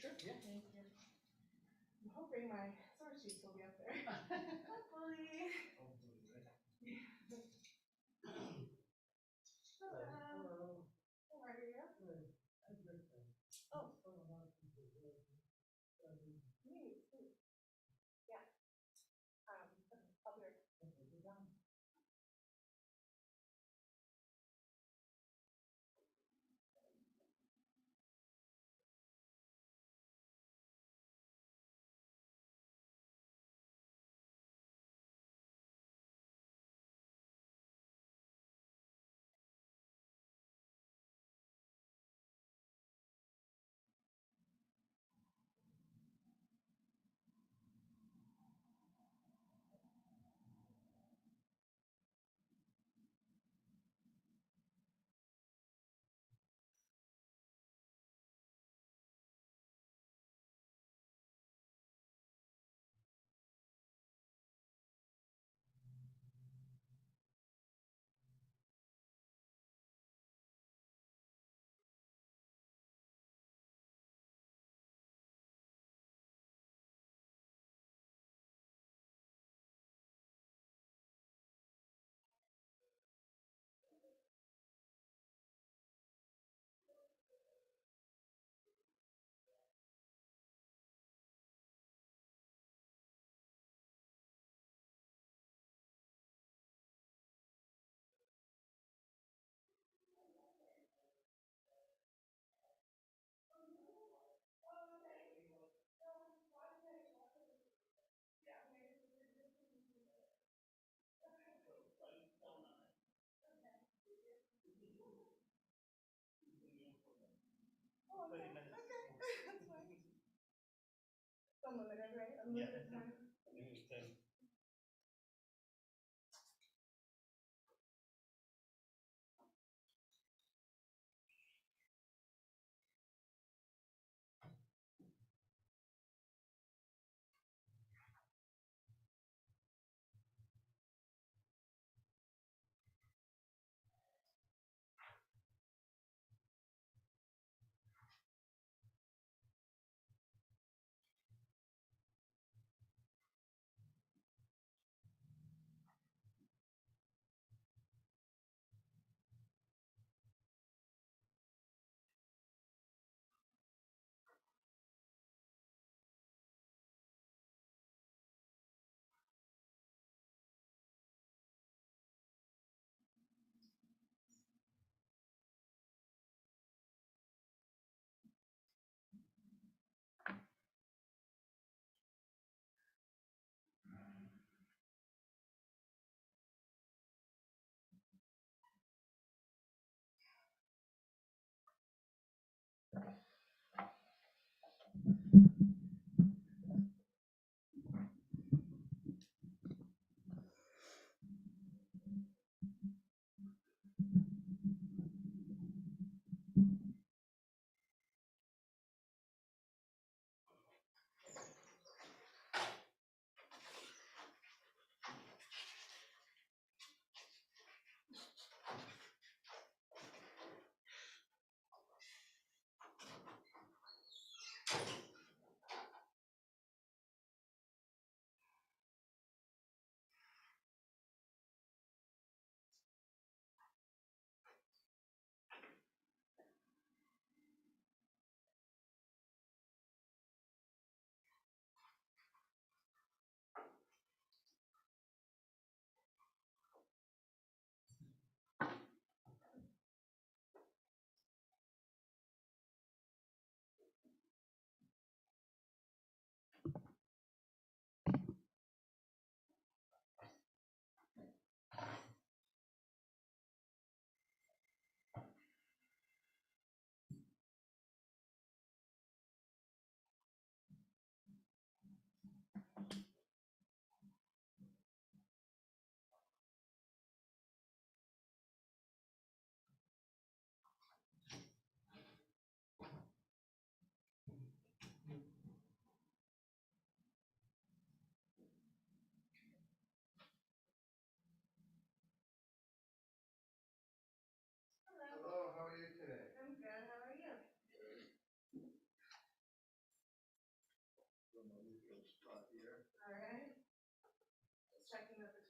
Sure. Yeah. Thank you. I'm hoping my source sheets will be up there. Hopefully. Hopefully, right? Hello. How are you? Good. That's good thing. Oh. So a lot of people do it. Me too. Yeah. Okay, I'll be right back. Okay, good job. Oh, okay. 30 minutes. Okay. That's fine. Unlimited, right? Unlimited time. I think it's 10.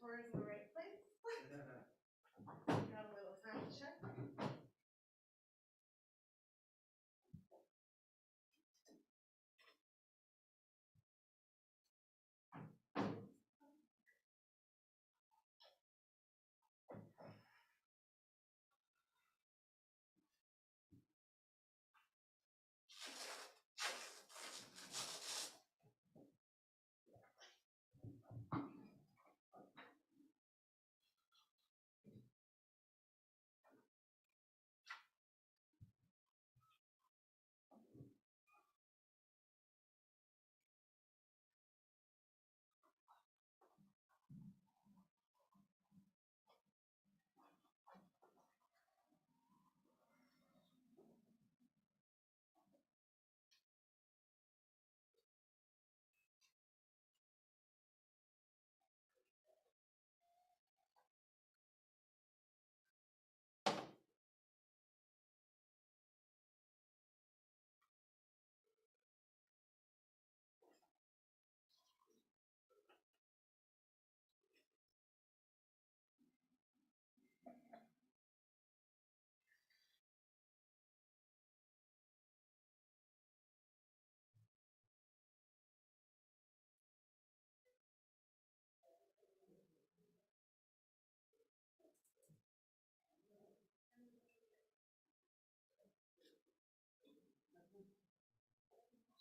Tori's in the right place. Got a little sound check.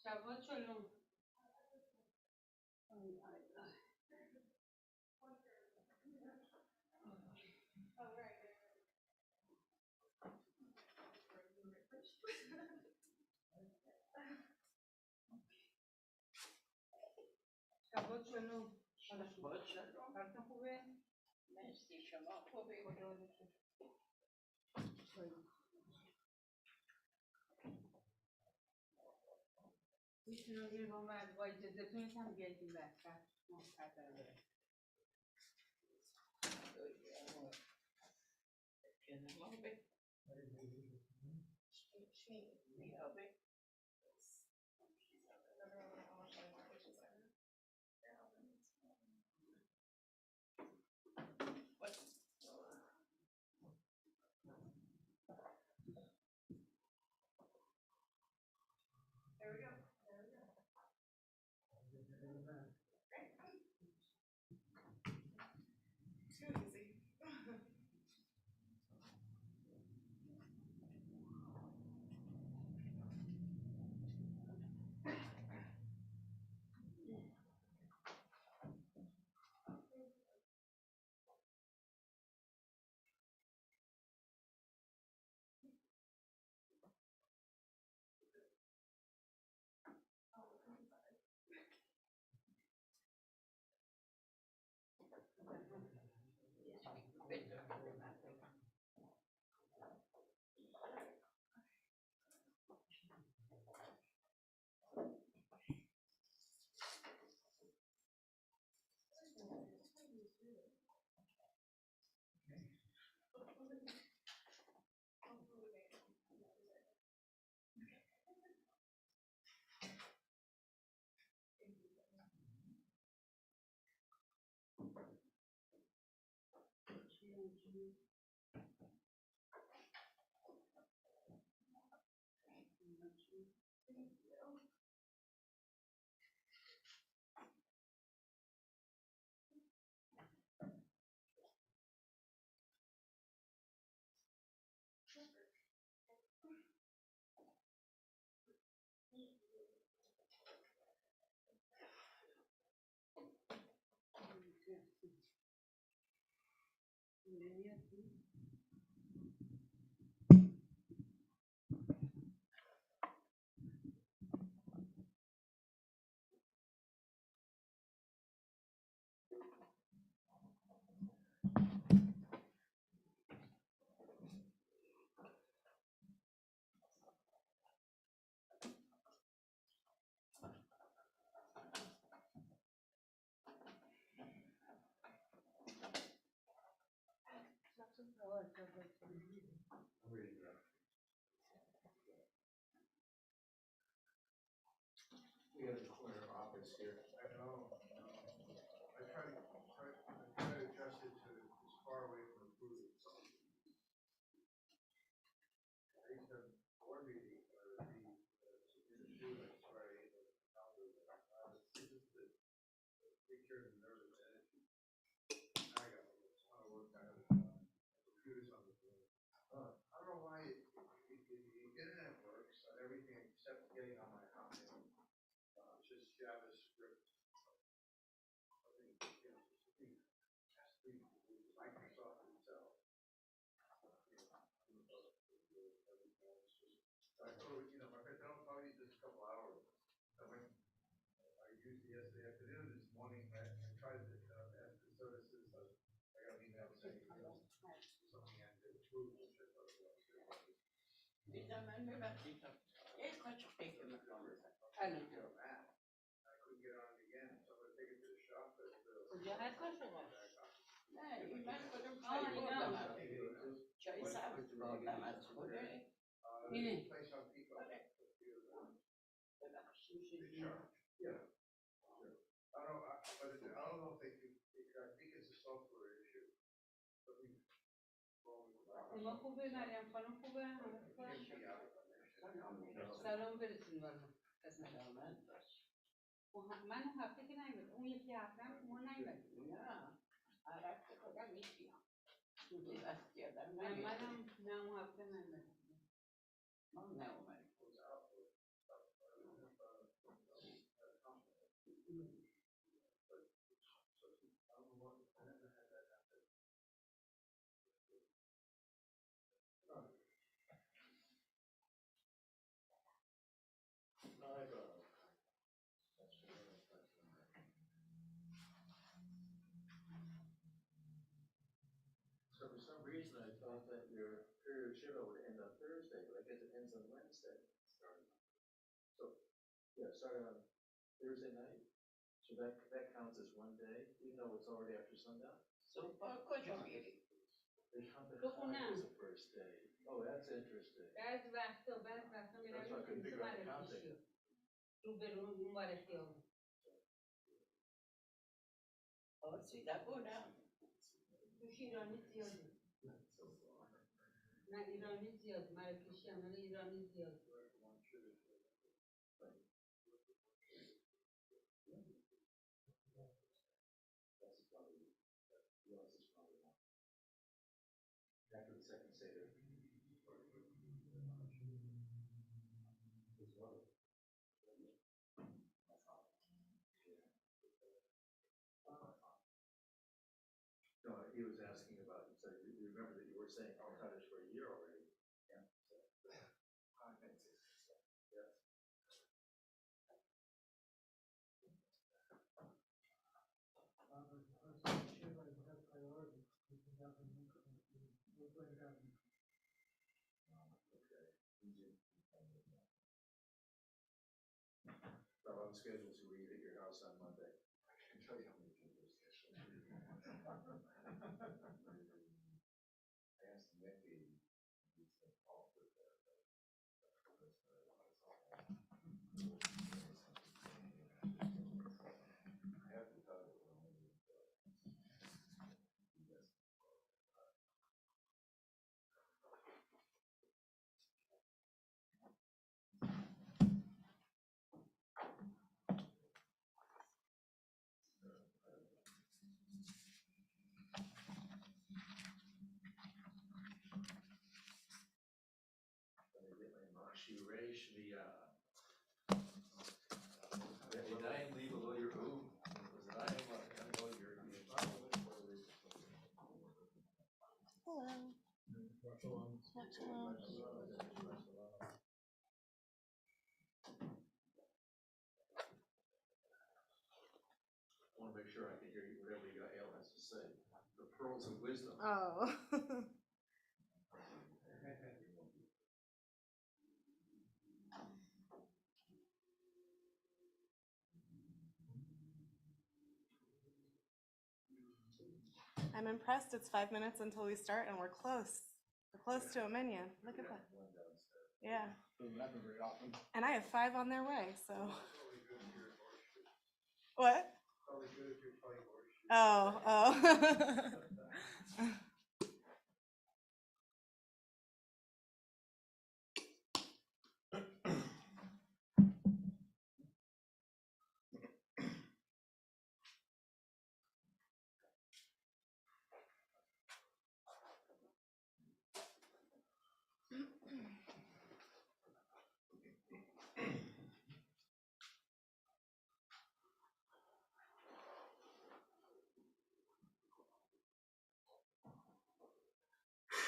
Şabak çölüm. شبات شلوم. شبات شلوم. حالتون خوبه؟ مرسی شما خوبی. خدا رو شکر. میتونم بیرون با من با اجازهتون هم بیاید این وسط. خطر داره. There we go. Too easy. We have a corner office here. I know. I tried to sure the nervous energy. I got a lot of work out of computers on the board. I don't know why you get it and it works on everything except getting on my hotmail. It's just JavaScript. I think, you know, has to be Microsoft itself. I thought, you know, my friend, I'll use this a couple hours. I went, I used it yesterday afternoon, this morning, I tried to ask the services, I got an email saying, something had to approve, which I thought was good. Dita, men mi batita. Kaç peki mi kalır? Ano? I couldn't get on it again, so I'm gonna take it to the shop, but. Kuya kaso mo. Ne, ben koydum Ay, çay no. koydum. Çay sabit koydum. Böyle. Minha. Place on Pico. Böyle. They charge, yeah. Sure. I don't, but I don't know if they can, I think it's a software issue. Something wrong with the. Ama kube na yan, paano kube na? Can't be out of connection. Salon verirsin bana. Kasına. Mano hafta ki naime. Un yapıyorum, mu naime. Ya. Arakta kadar geçiyor. Üniversiteden Ben ne bana ne un hafta naime. Ne olmalı? So for some reason, I thought that your period Shiva would end on Thursday, but I guess it ends on Wednesday. So, yeah, starting on Thursday night. So that counts as one day, even though it's already after sundown. So koca biri. They count the Look time now. as the first day. Oh, that's interesting. Bazı vakti That's why I couldn't figure out the counting. Tuberun numarasyonu. O sida buna. Bu İran'ı diyordu. Ne İran'ı diyordu. Marrakiş'ın İran'ı diyordu. After the second Seder. No, he was asking about, so you remember that you were saying, oh, Kaddish for a year already. Yeah. Yes. So I'm scheduled to read at your house on Monday. I can tell you how many people are scheduled. I asked Nicky, he's the fault with that. I have to tell you, She reish the Yadayim leave below your ooh. Yadayim below your I want to make sure I can hear you, whatever Yael has to say. The pearls of wisdom. Oh. I'm impressed. It's 5 minutes until we start, and we're close. We're close to a Minha. Look at that. Yeah. Doesn't happen very often. And I have 5 on their way, so. probably good if you're horseshoe. What? Probably good if you're playing horseshoe. Oh.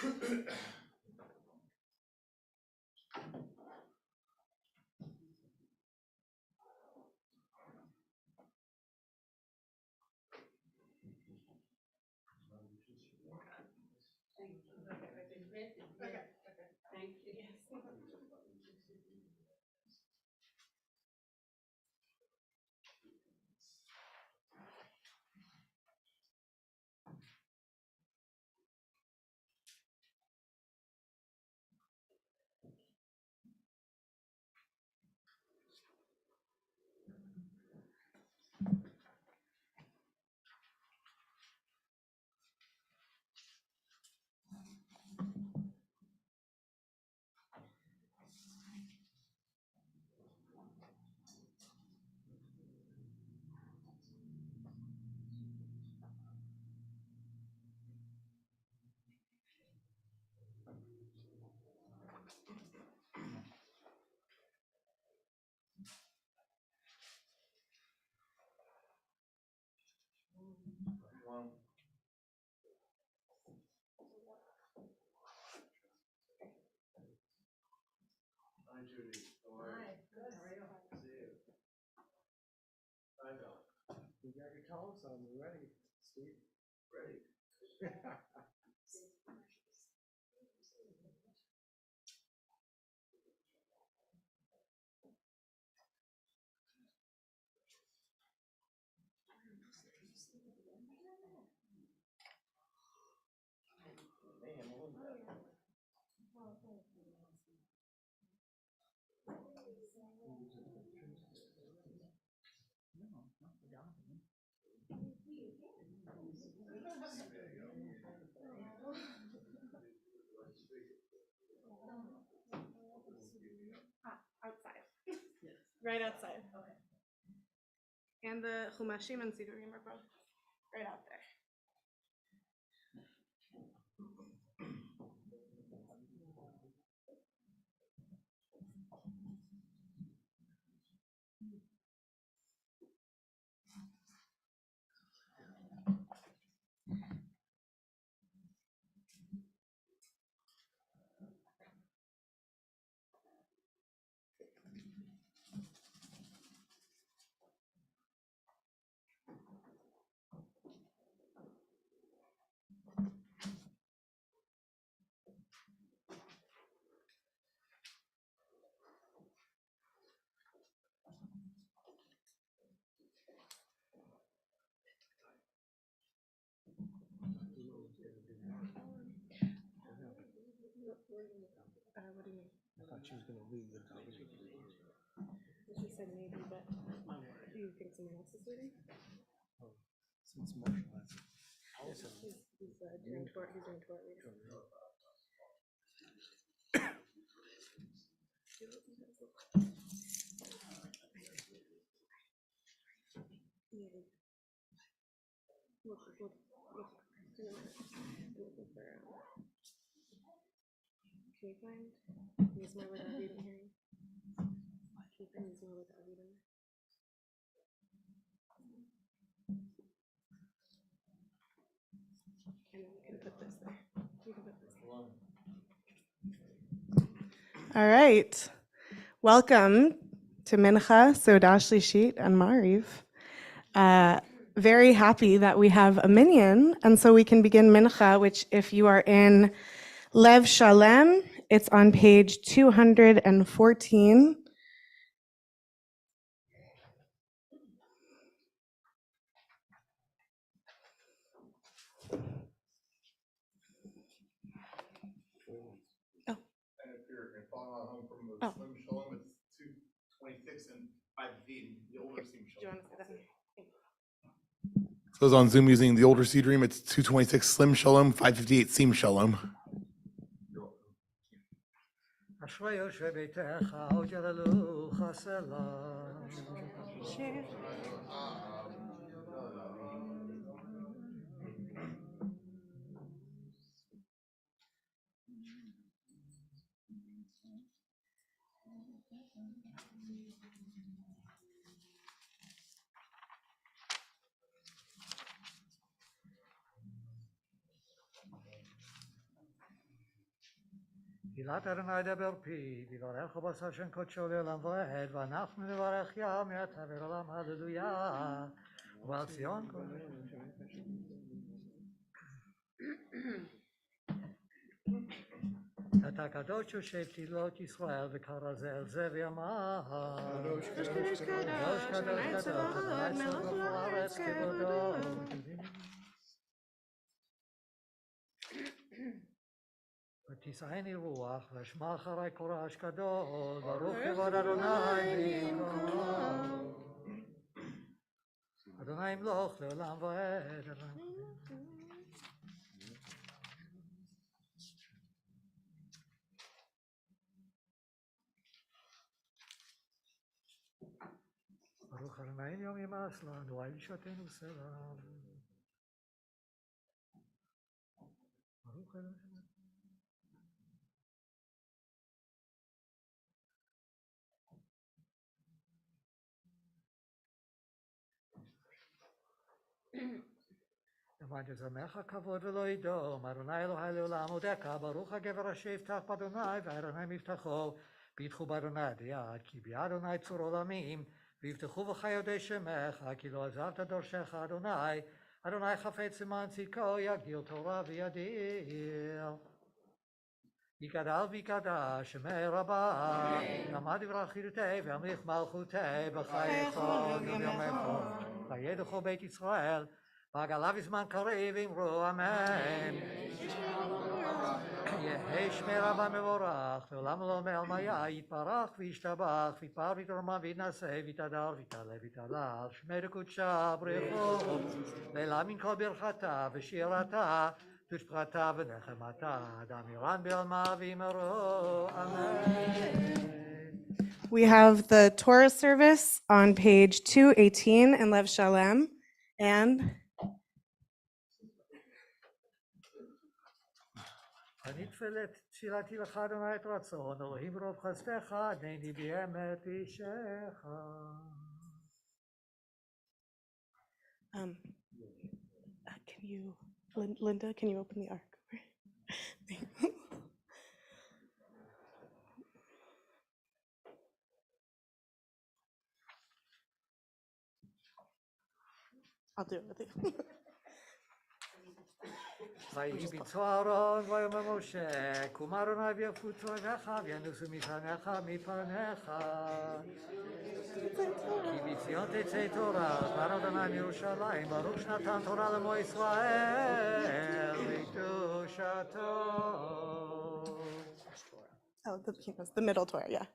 Thank you. Okay. Thank you. Yes. One. Hi, Judy. How are you? Good, how are you? See you. Hi, Bill. You got your towels on, we're ready, Steve. Ready? Man, what was that? Outside. Right outside. Okay. And the Chumashim and Sidurim are both right out there. What do you mean? I thought she was gonna leave the conversation. She said maybe, but do you think someone else is leaving? Since Marshall has it. He's doing tour reading. Yeah. Look. Looking for, can you find Yismael with our reading hearing? Can you find Yismael with our reading? And then we can put this there. You can put this there. All right. Welcome to Mincha, Sodah Shlishit, and Mariv. Very happy that we have a minyan, and so we can begin Mincha, which if you are in Lev Shalem, it's on page 214. And if you're following along home from the Oh. Slim Shalom, it's 226 and 5 feet, the older Slim Do you Shalom. want to say that? So it's on Zoom using the older Sea Dream, it's 226 Slim Shalom, 558 Seam Shalom. אשרי יושבי ביתך וג'ללוך הסלם. תהילת אדוני דבר פי, ויברך בשר שם קודשו לעולם ועד, ואנחנו נברך ים מעתה ועד עולם, הללויה. ובעל ציון כל אתה קדוש יושב תהילות ישראל וקרא זה אל זה ויאמר קדוש קדוש קדוש, אדוני צבאות, מלך כל הארץ כבודו. ותישאני רוח ואשמע אחרי קורש גדול, ברוך כבוד אדוני במקומו. אדוני ימלוך לעולם ועד. ברוך אדוני יום ימאס לנו, אל ישתנו סלע. ברוך אדוני. למען יזמך כבוד ולא ידום, אדוני אלוהי לעולם עודך, ברוך הגבר אשר יפתח באדוני, ואדוני מבטחו, ביטחו באדוני עד יד, כי באדוני צור עולמים, ויבטחו בך יודעי שמך, כי לא עזבת דורשך אדוני, אדוני חפץ למען צדקו, יגדיל תורה וידיר. יגדל ויגדע שמי רבה, למד דברי חידותי וימליך מלכותי, בחייך יום יומך, וידעו בית ישראל, והגלה בזמן קריב אמרו אמן. יהי שמי רבה מבורך, לעולם לא מעלמיה, יתברך וישתבח, ויתפאר ויתרומם ויתנשא, ויתהדר ויתעלה ויתהלל, שמי דקודשה ברכו, לילה מן כל ברכתה ושירתה, תושבחתה ונחמתה, דמירן בעלמה ואמרו אמן. We have the Torah service on page 218 in Lev Shalem, and אני תפילתי לך אדוני את רצון, אלוהים ברוב חסדך, ענני באמת אישך. can you, Linda, can you open the ark? I'll do it with you. ויהי ביצוע אהרון ויאמר משה, קום אדוני ויפוץ אויביך וינוסו מפניך מפניך. כי בציון תצא תורה, דבר אדוני מירושלים, ברוך שנתן תורה לעמו ישראל, לקדושתו. Oh, the middle Torah, yeah.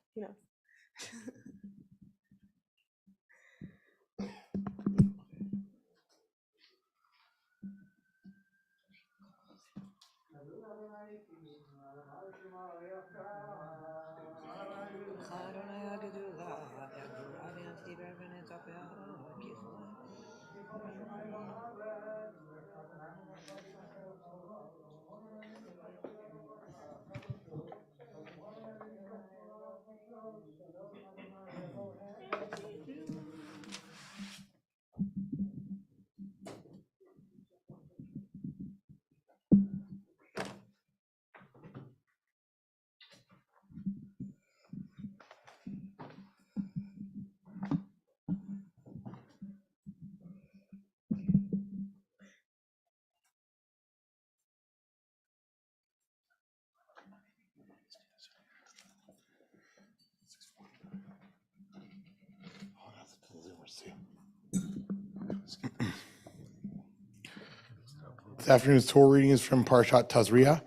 This afternoon's Torah reading is from Parshat Tazria.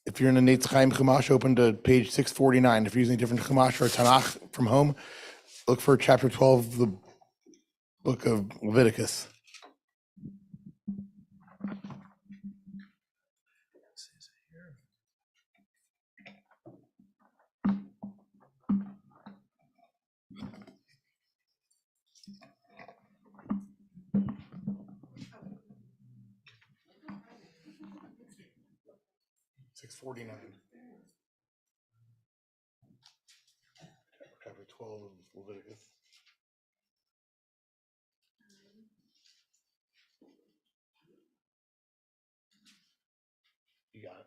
If you're in the Neitz Chaim Chumash, open to page 649. If you're using a different Chumash or Tanakh from home, look for chapter 12 of the book of Leviticus. Chapter 12 of Leviticus. You got it.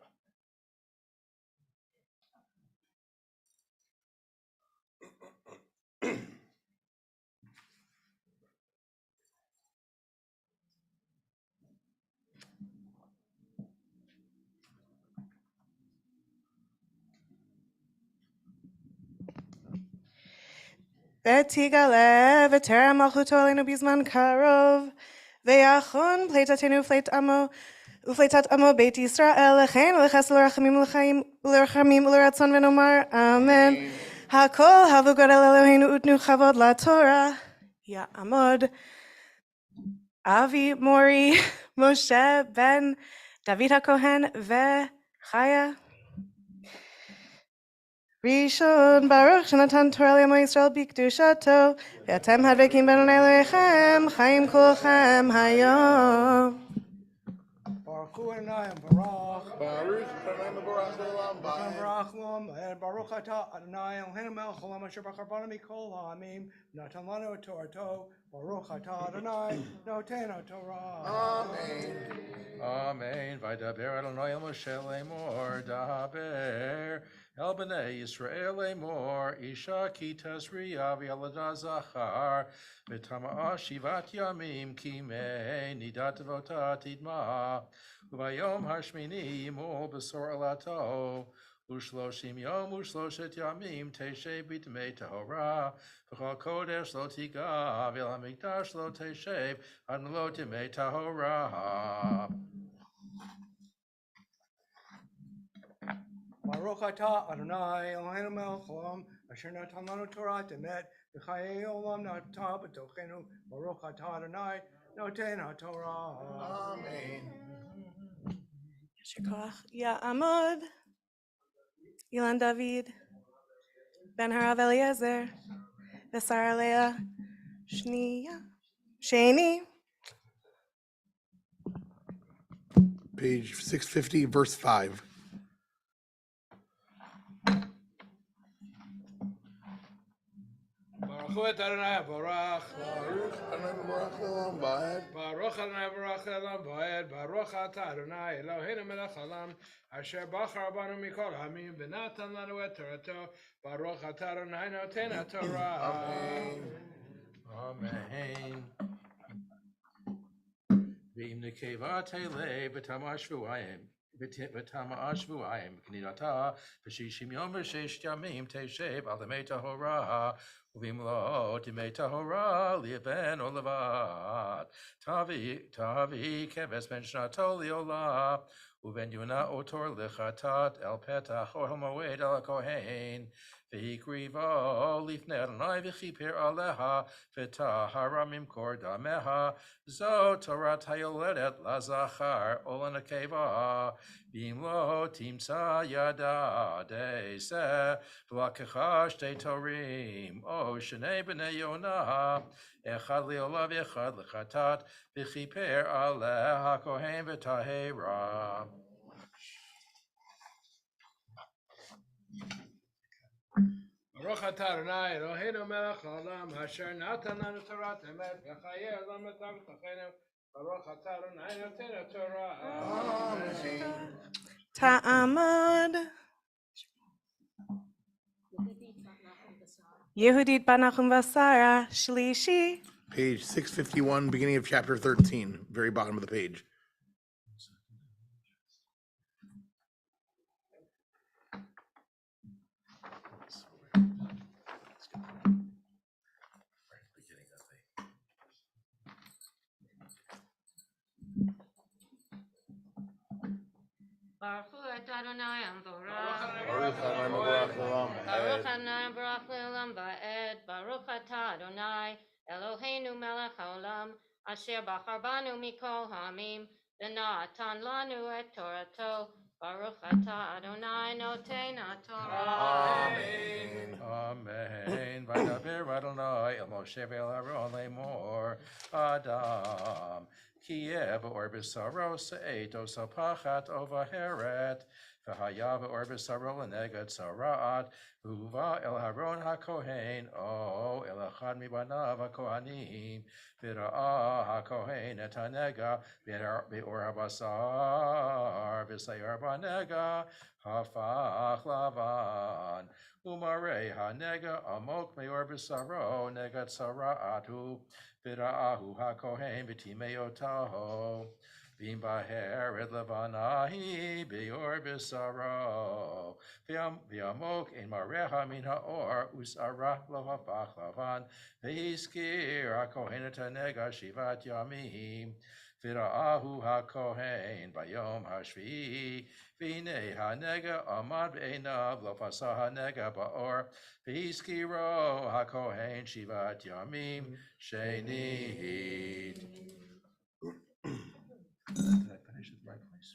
ותגלה ותראה מלכותו עלינו בזמן קרוב, ויחון פליטתנו ופליטת עמו ופליטת עמו בית ישראל, לכן ולחסד ולרחמים ולרצון ונאמר אמן. הכל הבו גדול אלוהינו ותנו כבוד לתורה. יעמוד אבי מורי משה בן דוד הכהן וחיה. ראשון ברוך שנתן תורה לעמו ישראל בקדושתו, ואתם הדבקים באדוני אלוהיכם חיים כולכם היום. Baruch Adonai Barach. Baruch Adonai Mevorach Le'olam Baruch Va'ed. Baruch Lom, Baruch Atah Adonai Eloheinu melech haolam asher bachar banu mikol ha'amim natan lanu et Torato. Baruch Atah Adonai noten Torah. Amen. Amen. Vaydaber Adonai el Moshe lemor, daber el bnei Yisrael lemor, isha ki tazriya v'yalada zachar, v'tama'a shivat yamim kimei nidat votat idma, uvayom hashmini yimol besor elato, ushloshim yom ushloshet yamim teshe bitmei tahora, v'chol kodesh lo tiga, v'el hamikdash lo teshev, ad lo timei tahora. Baruch Atah Adonai Eloheinu melech haolam asher natan lanu Torah emet v'chayei olam nata b'tochenu. Baruch Atah Adonai noten Torah. Amen. יישר כוח. יעמוד אילן דוד בן הרב אליעזר ושרה לאה שני. Page 650, verse 5. Baruch Adonai Barach. Baruch Adonai Mevorach Le'olam Va'ed. Baruch Adonai Barach Elam Va'ed. Baruch Atah Adonai Eloheinu melech haolam asher bachar banu mikol ha'amim v'natan lanu et Torato. Baruch Atah Adonai noten Torah. Amen. V'im nekeva tele b'tama shvuayim. B'tama shvuayim k'nidata b'shishim yom v'shesh yamim teshev al demei tahora uv'im lo demei tahora li'eben o levad tavi keves ben shnato li'olah uven yuna otor lechatat el petach ohel moed el kohen v'hikrivo lifnei Adonai v'chiper aleha v'tahara mimkor dameha zo torat hayoledet lazachar ola nekeva b'im lo timsa yada deiseh v'lakecha shtei torim o shnei b'nei Yonah echad li'olah v'echad lechatat v'chiper aleha kohen v'tahera. Baruch Atah Adonai Eloheinu melech haolam asher natan lanu Torah emet v'chayei olam etav v'tochenu. Baruch Atah Adonai noten Torah. תעמוד יהודית בת נחום ושרה שלישי. Page 651, beginning of chapter 13, very bottom of the page. Baruch Adonai Barach. Baruch Adonai Mevorach Le'olam Baruch Va'ed. Adonai Barach Le'olam Va'ed. Baruch Atah Adonai Eloheinu melech haolam asher bachar banu mikol ha'amim v'natan lanu et Torato. Baruch Atah Adonai noten Torah. Amen. Vaydaber Adonai el Moshe ve'el Aaron lemor Adam Kiev or b'saro se'eto sapachat ovaheret v'haya or b'saro l'neged sara'at uva el Haron hakohen o el echad mibanav hakohanim v'ra'a hakohen et hanega v'or habasar v'sayar banega hafach lavan Umarei hanega amok meor b'saro negat sara'atu v'ra'ahu hakohen v'timeotaho Vim Baher et Levanahi Beor Bisaro. Viamok in Mareha min haor Usara Lavapach Lavan. Vehiskir Akoheneta Nega Shivat Yamim. Vira'ahu HaKohen Bayom HaShvi'i. Vine HaNega Amad Be'enav Lofasa HaNega Ba'or. Vehiskiro HaKohen Shivat Yamim. Shenit. Did I finish at the right place?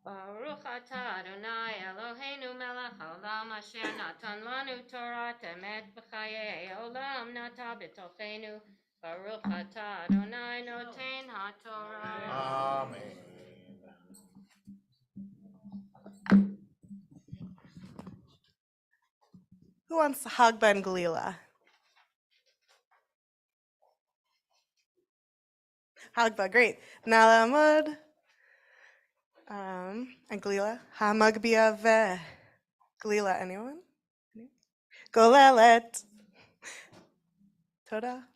Baruch atah Adonai Eloheinu melech haolam asher natan lanu Torah temet b'chayei olam nata b'tochenu. Baruch atah Adonai noten haTorah. Amen. Who wants Hagba and Galila? Hagba, great. Nalamud. And Galila. Hamagbia ve. Galila, anyone? Golelet. Toda.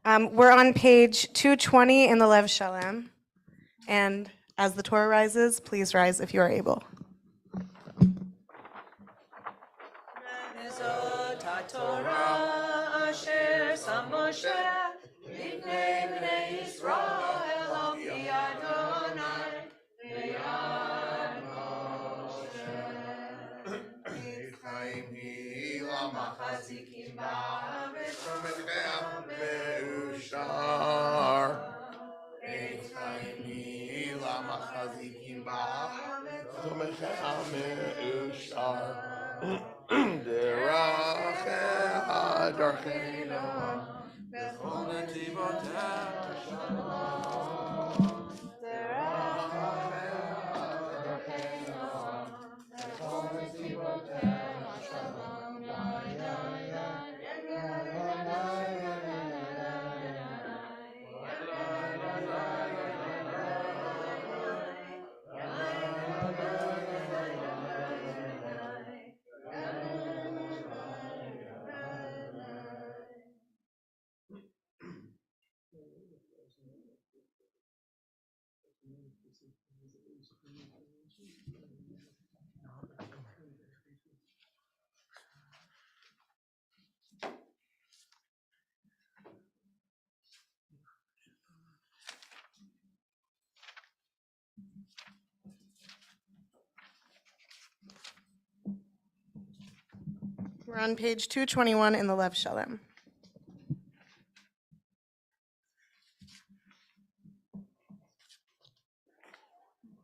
We're on page 220 in the Lev Shalem. And as the Torah rises, please rise if you are able. Torah asher sam Moshe lifnei bnei Yisrael al pi Adonai b'yad Moshe. Chaim hi lamachazikim ba'aretz me'ushar. Chaim hi lamachazikim ba'aretz me'ushar. Derachecha darcheinu b'chol netivoteh shalom. Derachecha darcheinu b'chol netivoteh shalom. We're on page 221 in the Lev Shalem.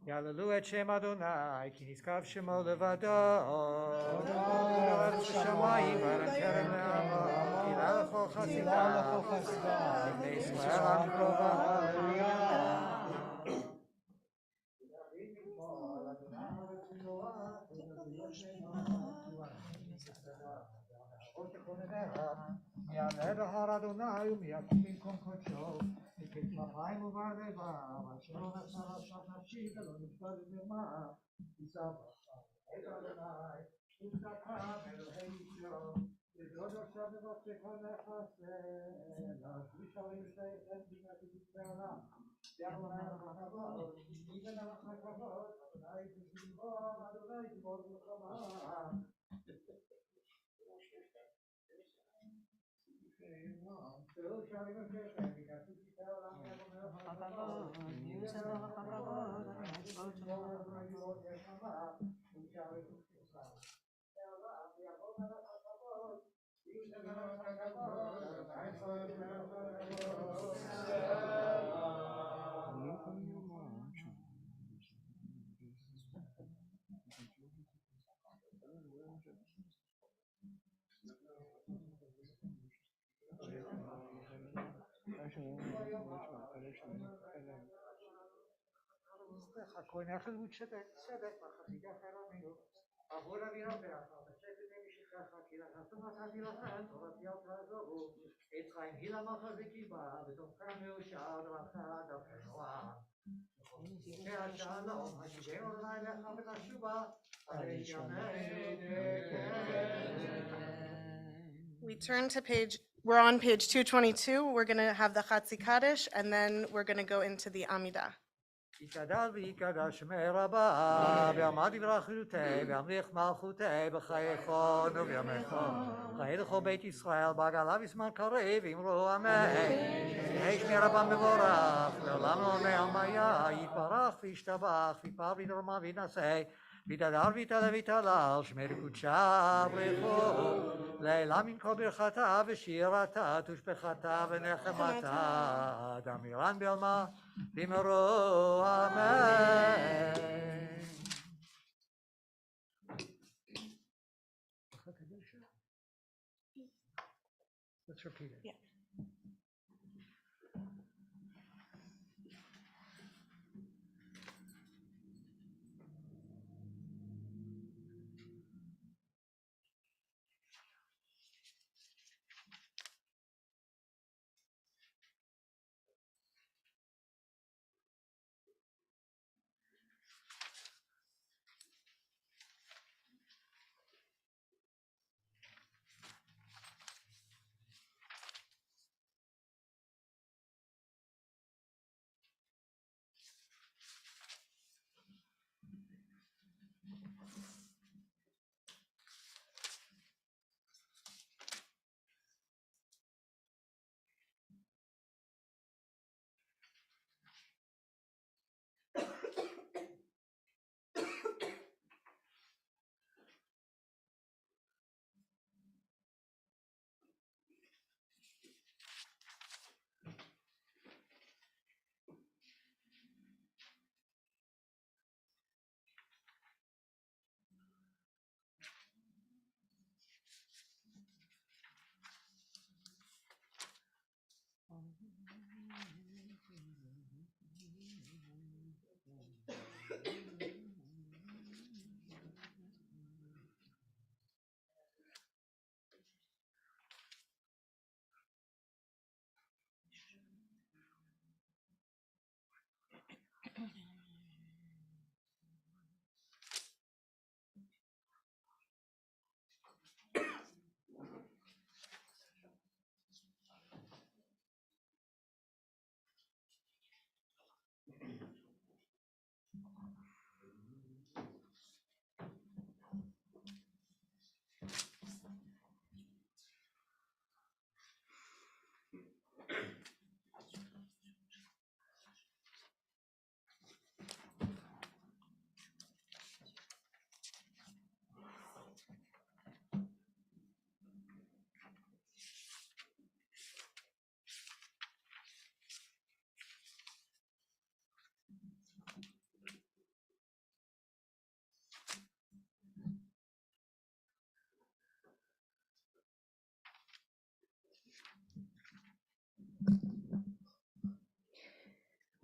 יעללו את שם אדוני, כי נשגב שמו לבדו. ארץ השמיים וארץ כרם לעמו, תהילה לכל חסידיו, לבני ישראל עם קרובה, הללויה. יעלה בהר אדוני ומיקים במקום קודשו, מפי כנפיים ובר לבב, אשר לא נשא רשת נפשי ולא נפגע במרמה, יישא ברכה את אדוני, וצדקה באלוהי ישרו, לדוד עכשיו בבקשך נחסה, להשליש ערים שתיכם בגלל בעולם, יאללה לך כבוד, ייתן לך כבוד, אדוני תזמור, אדוני תזמור מלחמה. הכהן יחד צדק בחסידי חרמנו, עבור אבינו באחר, בשקט נמשכך, כי לחסום נתתי לכם, תורתי אל תעזבו, את חיים הילה מחזיקים בה, ותומכם מאושר דרכך דרכי נועם. חוקי השלום, השיבנו אדוני לך ותשובה, הרי ימי We turn to page We're on page 222. We're going to have the Chatzi Kaddish, and then we're going to go into the Amidah. יגדל ויקדש שמי רבה, ויעמד ברכותי, וימליך מלכותי, בחייכון ובימיכון. חיי לכל בית ישראל, בעגלה בזמן קריב, אמרו אמן. יהי שמי רבם מבורך, לעולם לעולמי עלמיה, יתברך וישתבח, ויפאר וידרמה וינשא, ויתהדר ויתעלה ויתהלל, שמי לקודשה ברכו, לעילה מן כל ברכתה ושירתה, תושבחתה ונחמתה, דמירן בעלמה, במרו אמן. Let's repeat it. Yeah.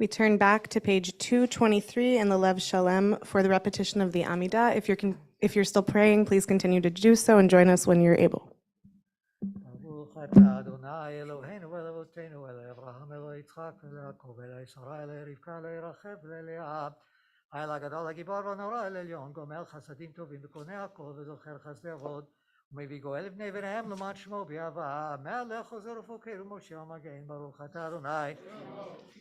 We turn back to page 223 in the Lev Shalem for the repetition of the Amidah. If you're still praying, please continue to do so and join us when you're able. ברוך אתה אדוני אלוהינו ואלוהותינו אברהם אלוהי יצחק וליעקב אלי שרה אלי רבקה אלי רחב וללאה האל הגדול הגיבור והנורא אל עליון גומל חסדים טובים וקונה הכל וזוכר חסדי אבות ומביא גואל לבני בניהם למען שמו באהבה מלך חוזר ופוקד ומשה המגן ברוך אתה אדוני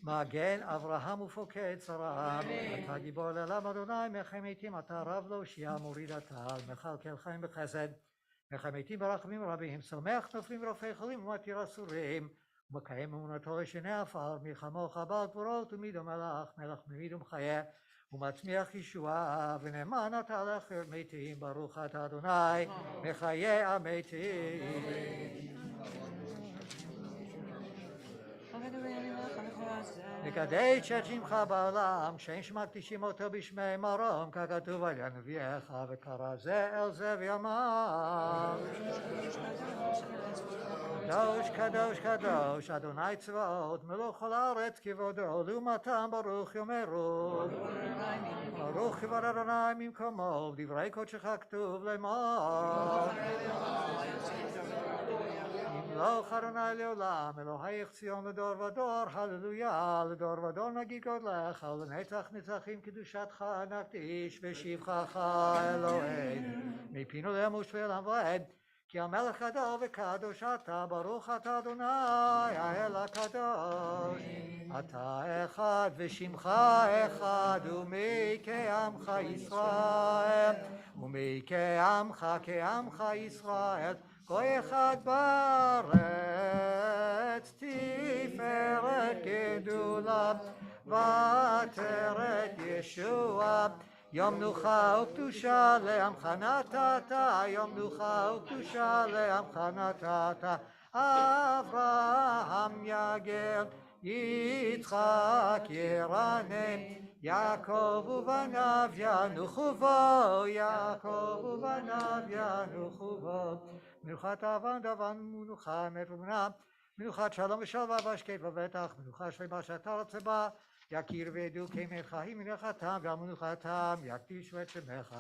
מגן אברהם ופוקד שרה אתה גיבור לעולם אדוני מחי מתים אתה רב להושיע מוריד הטל מכלכל חיים בחסד מחי ברחמים רבים, שמח נופלים ורופאי חולים ומתיר אסורים, ומקיים אמונתו לשני עפר, מלחמוך בעל גבורות ומידו מלך, מלך ממיד ומחיה, ומצמיח ישועה, ונאמן אתה לאחר מתים, ברוך אתה אדוני, מחיי המתים. נקדש את שמך בעולם, שאין שמקדישים אותו בשמי מרום, ככתוב על נביאך, וקרא זה אל זה ויאמר. קדוש, קדוש, קדוש, אדוני צבאות, מלוך כל הארץ כבודו, לעומתם ברוך יאמרו. ברוך כבוד אדוני ממקומו, דברי קודשך כתוב לאמור. ימלוך אדוני לעולם, אלוהיך ציון לדור ודור, הללויה, לדור ודור נגיד גודלך, לנצח נצחים קדושתך נקדיש, ושבחך אלוהינו, מפינו למוש ועולם ועד, כי המלך גדול וקדוש אתה, ברוך אתה אדוני האל הקדוש. אתה אחד ושמך אחד, ומי כעמך ישראל, ומי כעמך ישראל, גוי אחד בארץ, תפארת גדולה, ועטרת ישועה. יום מנוחה וקדושה לעמך נתת, יום מנוחה וקדושה לעמך נתת. אברהם יגל, יצחק ירנם, יעקב ובניו ינוחו בו, יעקב ובניו ינוחו בו. מנוחת אבן דבן מנוחה אמת ומנה, מנוחת שלום ושלווה והשקט ובטח, מנוחה שלמה שאתה רוצה בה. יכיר וידעו כי מלך היא מלאכתם ועל מנוחתם יקדישו את שמך.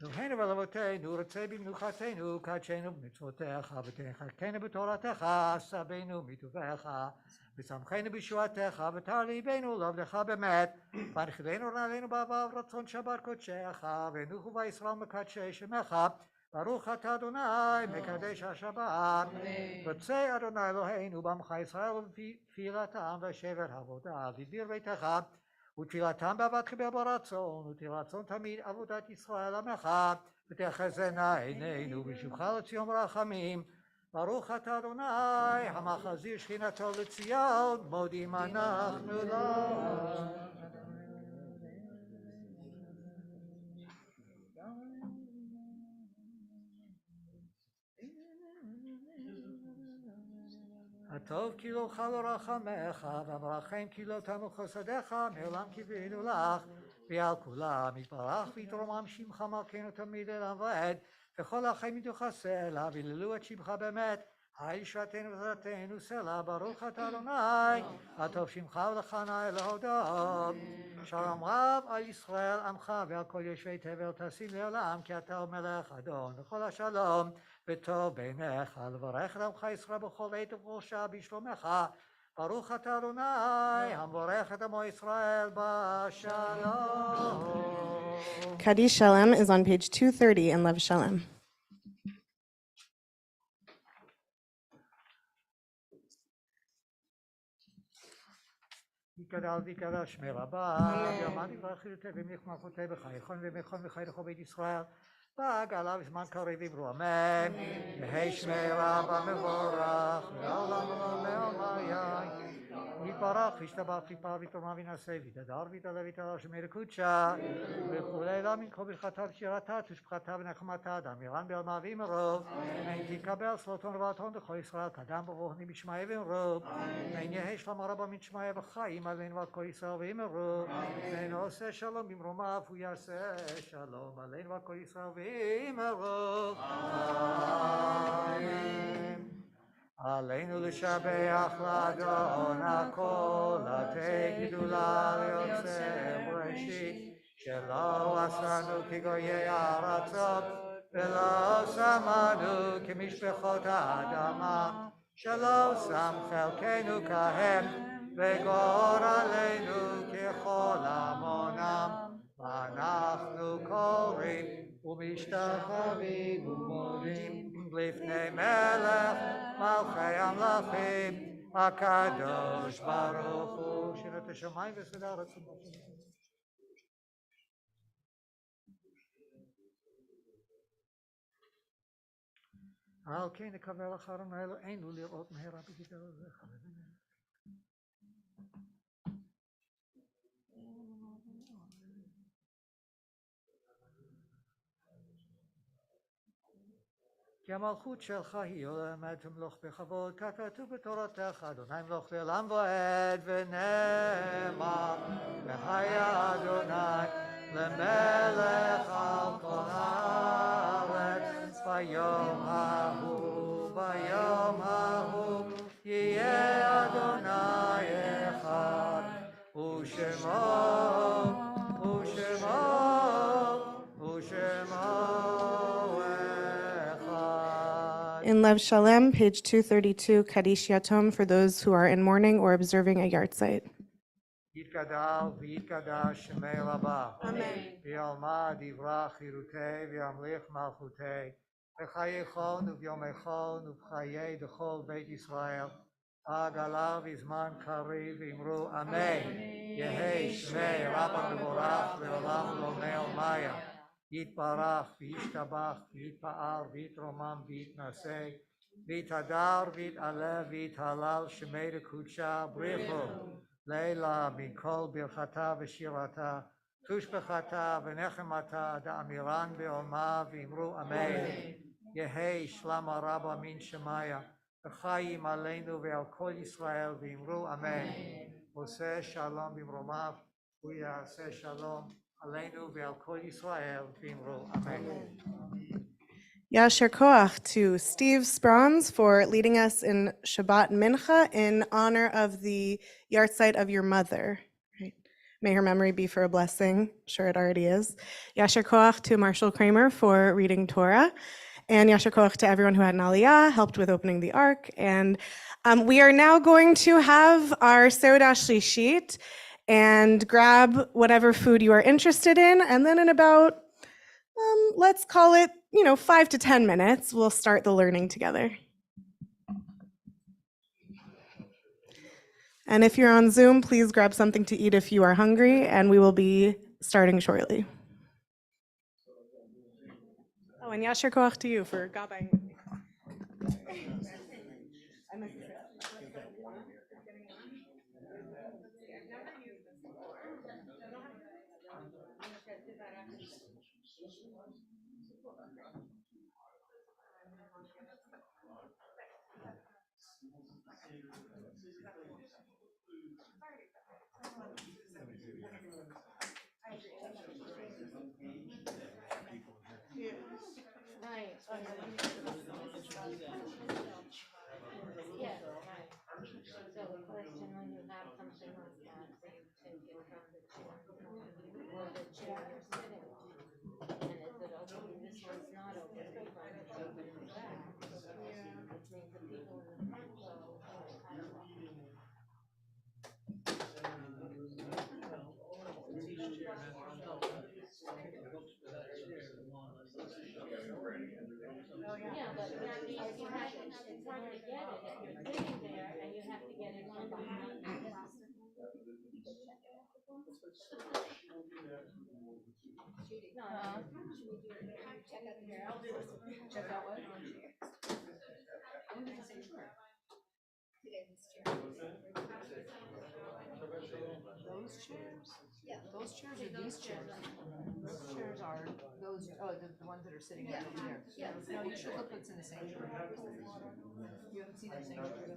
אלוהינו ואלוהותינו רוצה במנוחתנו קדשנו במצוותיך ותחזקנו בתורתך, סבנו מטובך ושמחנו בישועתך ותר ליבנו לעבדך באמת, והנכדנו נעלינו בעבר רצון שבת קודשך, ונוחו בישראל מקדשי שמך. ברוך אתה אדוני מקדש השבת. רוצה אדוני אלוהינו בעמך ישראל ובתפילתם ושבר עבודה לדביר ביתך, ותפילתם בעבד חיבר ברצון, ותרצון תמיד עבודת ישראל עמך, ותחזינה עינינו בשובך לציון ברחמים. ברוך אתה אדוני המחזיר שכינתו לציון, מודים אנחנו לו. הטוב כי לא חלו רחמך, והמרחם כי לא תמו חסדיך, מעולם קיווינו לך, ועל כולם יתברך ויתרומם שמך מלכנו תמיד לעולם ועד, וכל החיים יתייחסה אליו והיללו את שמך באמת. היי ישועתנו ועזרתנו סלע, ברוך אתה אדוני, הטוב שמך ולך נאה להודות. שלום רב על ישראל עמך ועל כל יושבי תבל תשים לעולם, כי אתה המלך אדון וכל השלום, וטוב בעיניך לברך את עמך ישראל בכל עת ובכל שעה בשלומך. ברוך אתה אדוני המברך את עמו ישראל בשלום. Kaddish Shalom is on page 230 in Lev Shalom. יקדל ויקדל שמי רבה, ואמרתי ברכי לתה ומלך מלכותי בחייכון ומכון וחי לכל בית ישראל, בעגלה בזמן קריב אמרו אמן. יהי שמי רבה מבורך, לעולם ולעולם לעולמי. יתברך וישתבח ויפאר ויתרומם וינשא ויתהדר ויתעלה ויתעלה שמי לקודשה, וכולי לה מן כל ברכתה ושירתה ושבחתה ונחמתה דמירן בעלמה ואמרו, אין תקבל סלוטון ובעתון בכל ישראל קדם ברוחני בשמעיה ואמרו, אין יהי שלמה רבה מן שמעיה וחיים עלינו ועל כל ישראל ואמרו, אין עושה שלום במרומיו הוא יעשה שלום עלינו ועל כל ישראל ואמרו אמן. עלינו לשבח לאדון הכל, לתת גדולה ליוצר בראשית, שלא עשנו כגויי הארצות, ולא שמנו כמשפחות האדמה, שלא שם חלקנו כהם, וגורלנו ככל עמונם, ואנחנו קוראים ומשתחווים ומודים לפני מלך מלכי המלכים הקדוש ברוך הוא. שירת השמיים וסדר רצון. על כן נקבל אחרון אלוהינו לראות מהרה בגדולתך. כי המלכות שלך היא עולמד תמלוך בכבוד, ככתוב בתורתך, אדוני מלוך לעולם ועד, ונאמר, והיה אדוני למלך על כל הארץ, ביום ההוא יהיה אדוני אחד, ושמו In Lev Shalom, page 232, Kaddish Yatom for those who are in mourning or observing a yahrzeit. יתגדל ויתקדש שמי רבה. Amen. וילמד יברח חירותי וימליך מלכותי. בחייכון וביומכון ובחיי דכל בית ישראל. עד עליו בזמן קריב ואמרו אמן. יהי שמי רבה מבורך לעולם ולעולמי עולמיה. יתברך וישתבח ויתפאר ויתרומם ויתנשא. ויתהדר ויתעלה ויתהלל שמי דקודשה בריחו. לילה מכל ברכתה ושירתה. תושבחתה ונחמתה דאמירן בעולמה ואמרו אמן. יהי שלמה רבה מן שמיה. וחיים עלינו ועל כל ישראל ואמרו אמן. עושה שלום במרומיו הוא יעשה שלום עלינו ועל כל ישראל ואמרו אמן. Yasher Koach to Steve Sprons for leading us in Shabbat Mincha in honor of the yahrzeit of your mother. Right. May her memory be for a blessing. Sure, it already is. Yasher Koach to Marshall Kramer for reading Torah. And Yasher Koach to everyone who had an aliyah, helped with opening the ark. And we are now going to have our Seudah Shlishit and grab whatever food you are interested in. And then in about, let's call it, 5 to 10 minutes, we'll start the learning together. And if you're on Zoom, please grab something to eat if you are hungry, and we will be starting shortly. Oh, and Yasher Koach to you for gabbing. Right. Yes, right. So the question, when you have something like that, do you take it from the chair or the chair you're sitting on? And is it open? This one's not open in front, it's open in the back. Which means the people in the front row, I don't know. Yeah, but you have to, it's hard to get it if you're sitting there and you have to get it from behind you. No, Check out what? When did you say sure? Those chairs? Yeah. Those chairs or these chairs? Those chairs are, the ones that are sitting right over there. Yeah. No, you should look what's in the sanctuary. You haven't seen the sanctuary?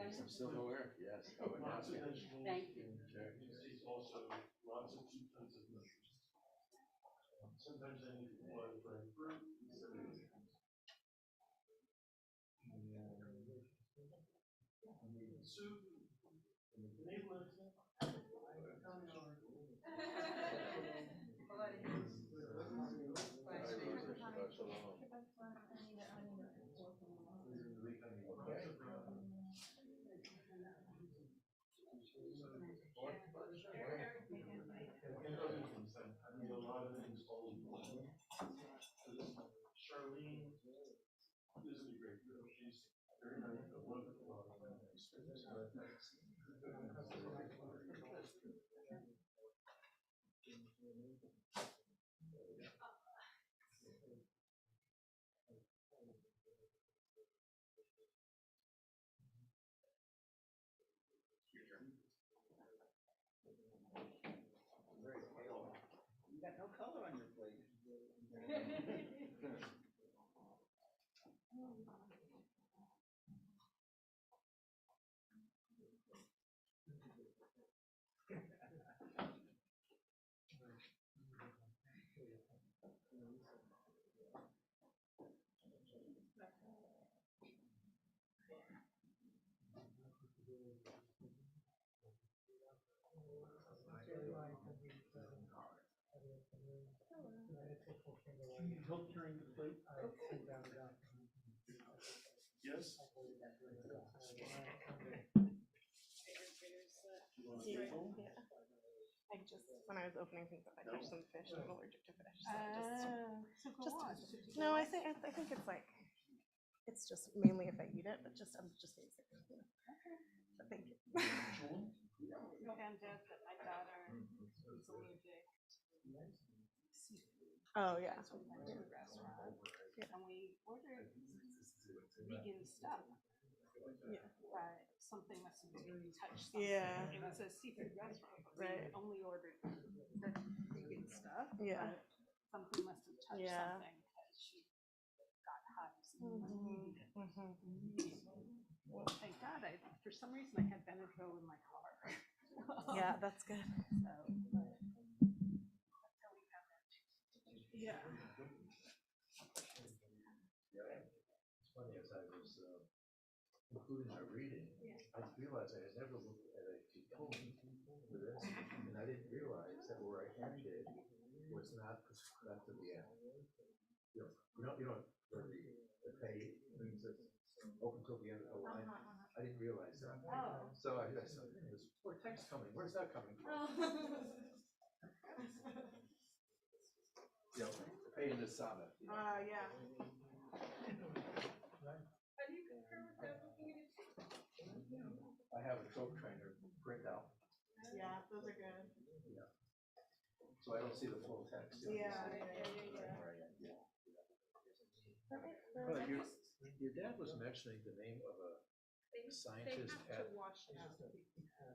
I'm still aware, yes. Oh, and now it's finished. thank you. Sure. Shabbat shalom. Can you help carrying the plate? Yes? I just, when I was opening things up, I touched some fish. I'm allergic to fish. So So go on. no, I think it's like, it's just mainly if I eat it, but I'm just basic. You know. But thank you. Found out that my daughter is allergic to seafood. Oh yeah. So we went to a restaurant and we ordered vegan stuff. Yeah. But something must have touched something. Yeah. It was a seafood restaurant. but Right. We only ordered the vegan stuff. Yeah. But something must have touched Yeah. something because she got hives immediately. Well, thank God. For some reason, I had Benadryl in my car. Yeah, that's good. So, but that's how we found out. Yeah. It's funny, as I was including my reading, I realized I had never looked at a component for this, and I didn't realize that where I ended was not prescribed to the end. Where the pay means it's open till the end of the line. I didn't realize that. So I said, there's more text coming. Where's that coming from? The pay in the sonnet. Yeah. I have a trope trainer printout. Yeah, those are good. Yeah. So I don't see the full text. Yeah. Well, your dad was mentioning the name of a scientist at,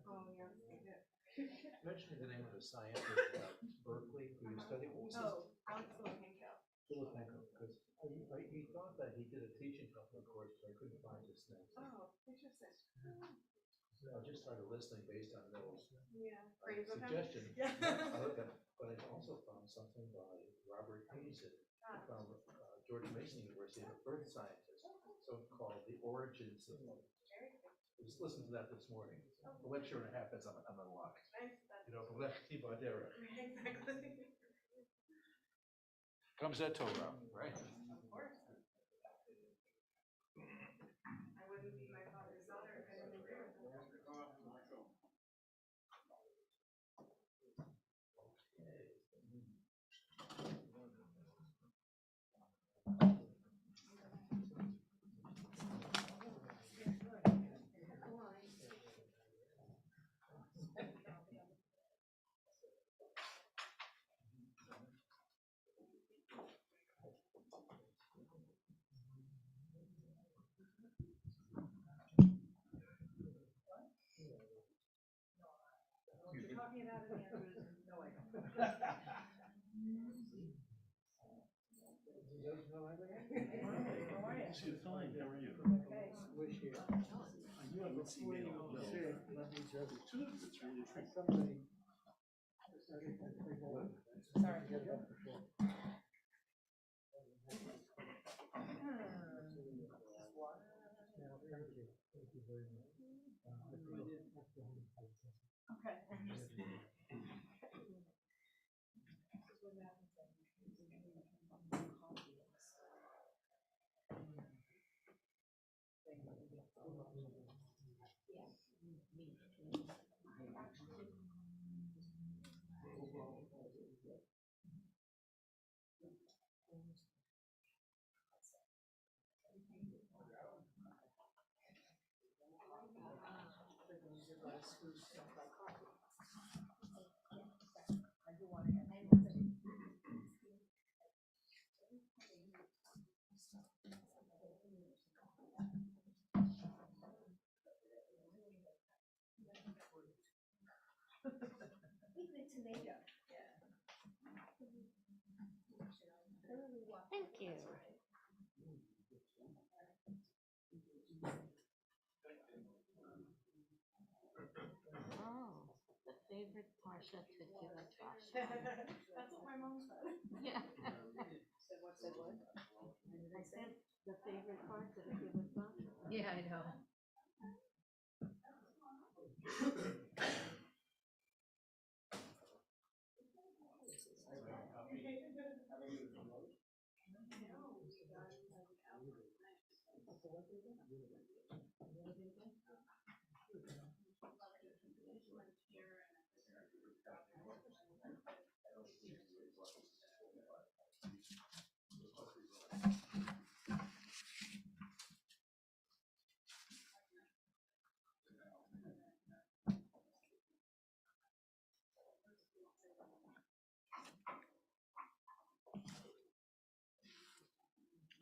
Oh, yeah. mentioning the name of a scientist at Berkeley who you studied. Oh, Alex Lohenko. Because he thought that he did a teaching couple of course, but I couldn't find his name. Oh, interesting. So I just started listening based on those Yeah. Praise of him. suggestions. Yeah. But I also found something by Robert Hazen from George Mason University, a earth scientist, so-called The Origins of Life. Just listened to that this morning. A lecture and a half as I'm unlocked. From left to Bardera. Exactly. Comes that Torah, right? Of course. I wouldn't be my father's daughter if I didn't agree with him. Talking about it, the answer is no, I don't. How are you? She's fine, how are you? Okay. You haven't seen me in a while. It's really Somebody. Sorry. Thank you very much. Okay. Thank you. Oh, the favorite parsha to Kivat Vash. That's what my mom said. Yeah. Said what, said what? I said the favorite part of Kivat Vash. Yeah, I know.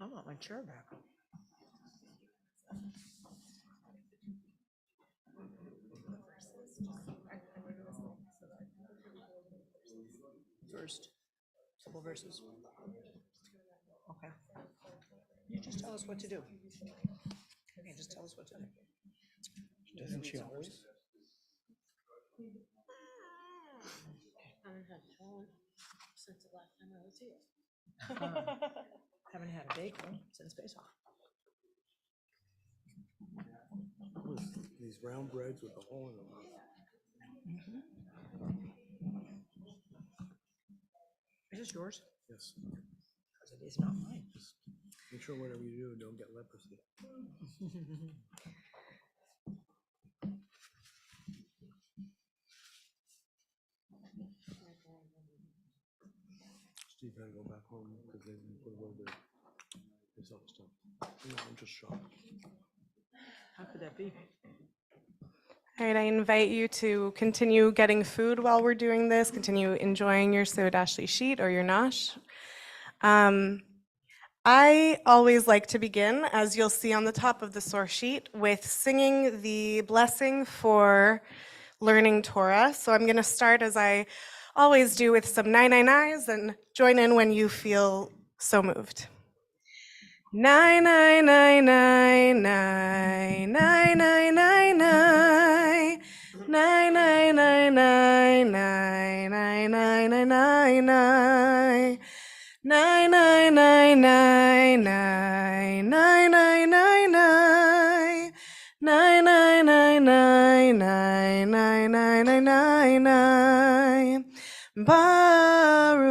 I want my chair back. First, couple verses. Okay. You just tell us what to do. Okay, just tell us what to do. Doesn't she always? I haven't had a phone since the last time I was here. Haven't had a bagel since Pesach. These round breads with the hole in them. Is this yours? Yes. Because it is not mine. Make sure whatever you do, don't get leprosy. Steve had to go back home because they didn't put away this other stuff. I'm just shocked. How could that be? All right, I invite you to continue getting food while we're doing this, continue enjoying your Seudah Shlishit or your Nash. I always like to begin, as you'll see on the top of the source sheet, with singing the blessing for learning Torah. So I'm going to start, as I always do, with some nine and join in when you feel so moved. Nine, nine, nine, nine, nine, nine, nine, nine, nine. Nine, nine, nine, nine, nine, nine, nine, nine, nine, nine. Nine, nine, nine, nine, nine, nine, nine, nine, nine. Nine, nine, nine, nine, nine, nine, nine, nine, nine, nine. Baruch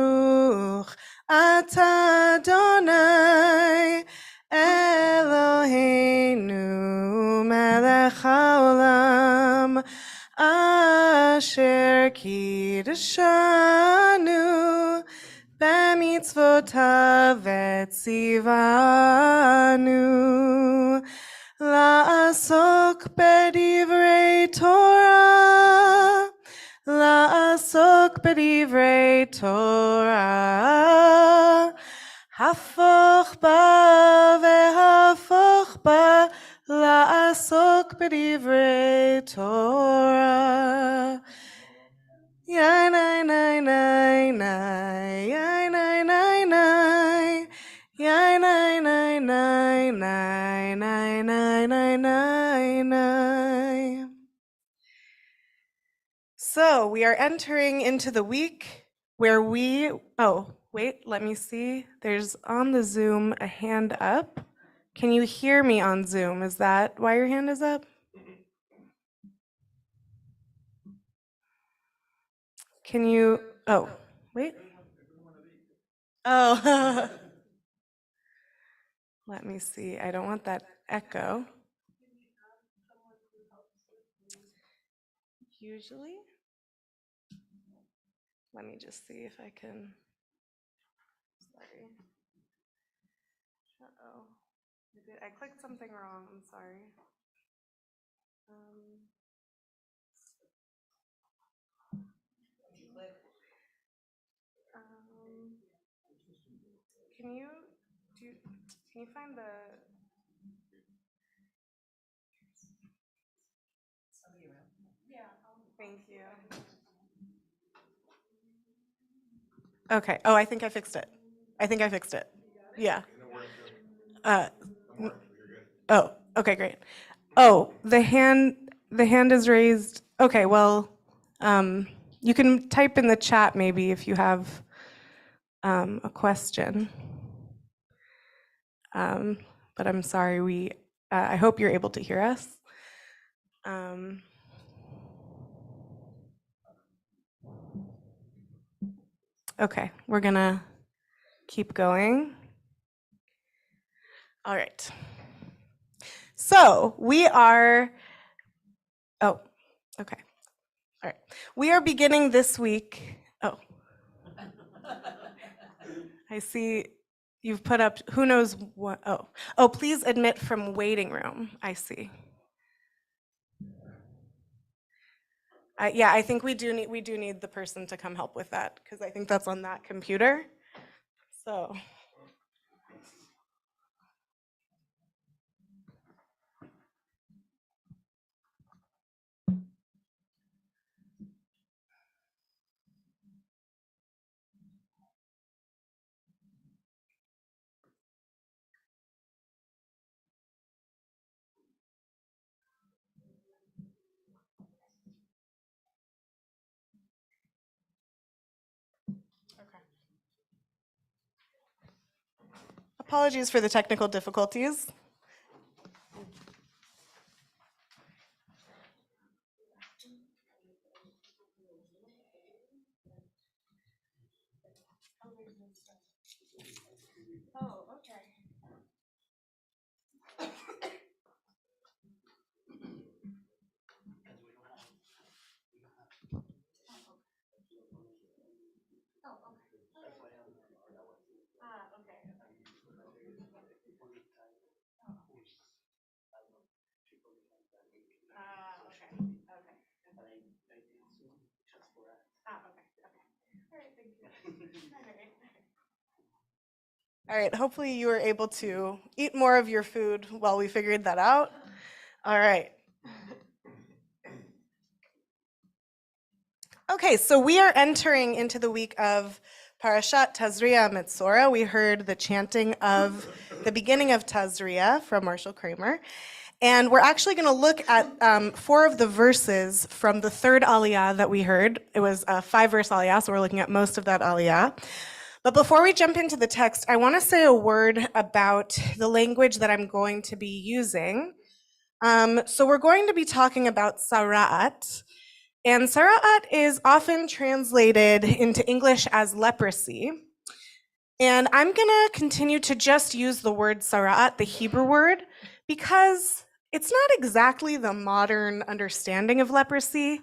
atah Adonai Eloheinu melech haolam asher kiddushanu b'mitzvotav etzivanu la'asok b'divrei Torah la'asok b'divrei Torah hafoch ba vehafoch ba la'asok b'divrei Torah. Yai nai nai nai nai, yai nai nai nai, yai nai nai nai nai, nai nai nai nai nai. So we are entering into the week where wait, let me see. There's on the Zoom a hand up. Can you hear me on Zoom? Is that why your hand is up? Can you, wait. Oh, let me see. I don't want that echo. Usually, let me just see if I can. Sorry. Uh-oh. I clicked something wrong. I'm sorry. Can you find the? Thank you. Okay. Oh, I think I fixed it. Yeah. Oh, okay, great. Oh, the hand is raised. Okay, well, you can type in the chat maybe if you have a question. But I'm sorry, I hope you're able to hear us. Okay, we're gonna keep going. All right. So we are, oh, okay. All right. We are beginning this week. Oh, I see you've put up, who knows what, oh, please admit from waiting room. I see. Yeah, I think we do need the person to come help with that because I think that's on that computer. So. Apologies for the technical difficulties. Oh, okay. All right, hopefully you were able to eat more of your food while we figured that out. All right. Okay, so we are entering into the week of Parashat Tazria Metzora. We heard the chanting of the beginning of Tazria from Marshall Kramer. And we're actually going to look at 4 of the verses from the third aliyah that we heard. It was a 5-verse aliyah, so we're looking at most of that aliyah. But before we jump into the text, I want to say a word about the language that I'm going to be using. So we're going to be talking about sara'at. And sara'at is often translated into English as leprosy. And I'm going to continue to just use the word sara'at, the Hebrew word, because it's not exactly the modern understanding of leprosy.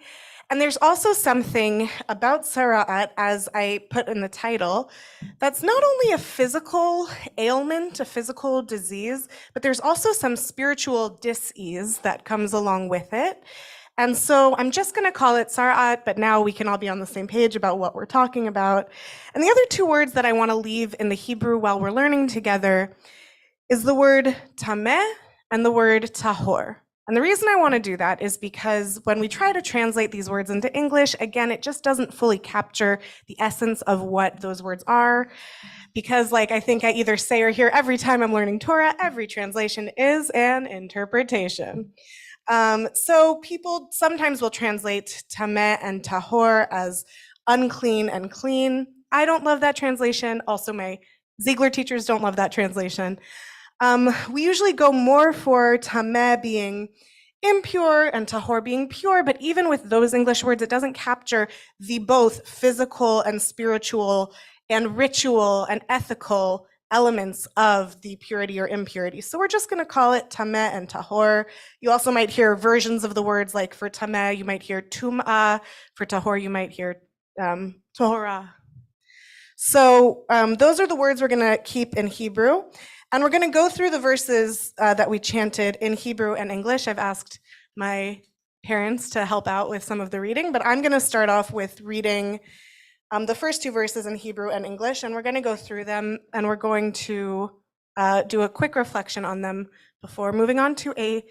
And there's also something about sara'at, as I put in the title, that's not only a physical ailment, a physical disease, but there's also some spiritual dis-ease that comes along with it. And so I'm just going to call it sara'at, but now we can all be on the same page about what we're talking about. And the other 2 words that I want to leave in the Hebrew while we're learning together is the word tameh and the word tahor. And the reason I want to do that is because when we try to translate these words into English, again, it just doesn't fully capture the essence of what those words are. Because like I think I either say or hear every time I'm learning Torah, every translation is an interpretation. So people sometimes will translate tameh and tahor as unclean and clean. I don't love that translation. Also, my Ziegler teachers don't love that translation. We usually go more for tameh being impure and tahor being pure, but even with those English words, it doesn't capture the both physical and spiritual and ritual and ethical elements of the purity or impurity. So we're just going to call it tameh and tahor. You also might hear versions of the words, like for tameh, you might hear tum'ah. For tahor, you might hear tohorah. So those are the words we're going to keep in Hebrew. And we're going to go through the verses that we chanted in Hebrew and English. I've asked my parents to help out with some of the reading, but I'm going to start off with reading the first 2 verses in Hebrew and English, and we're going to go through them, and we're going to do a quick reflection on them before moving on to a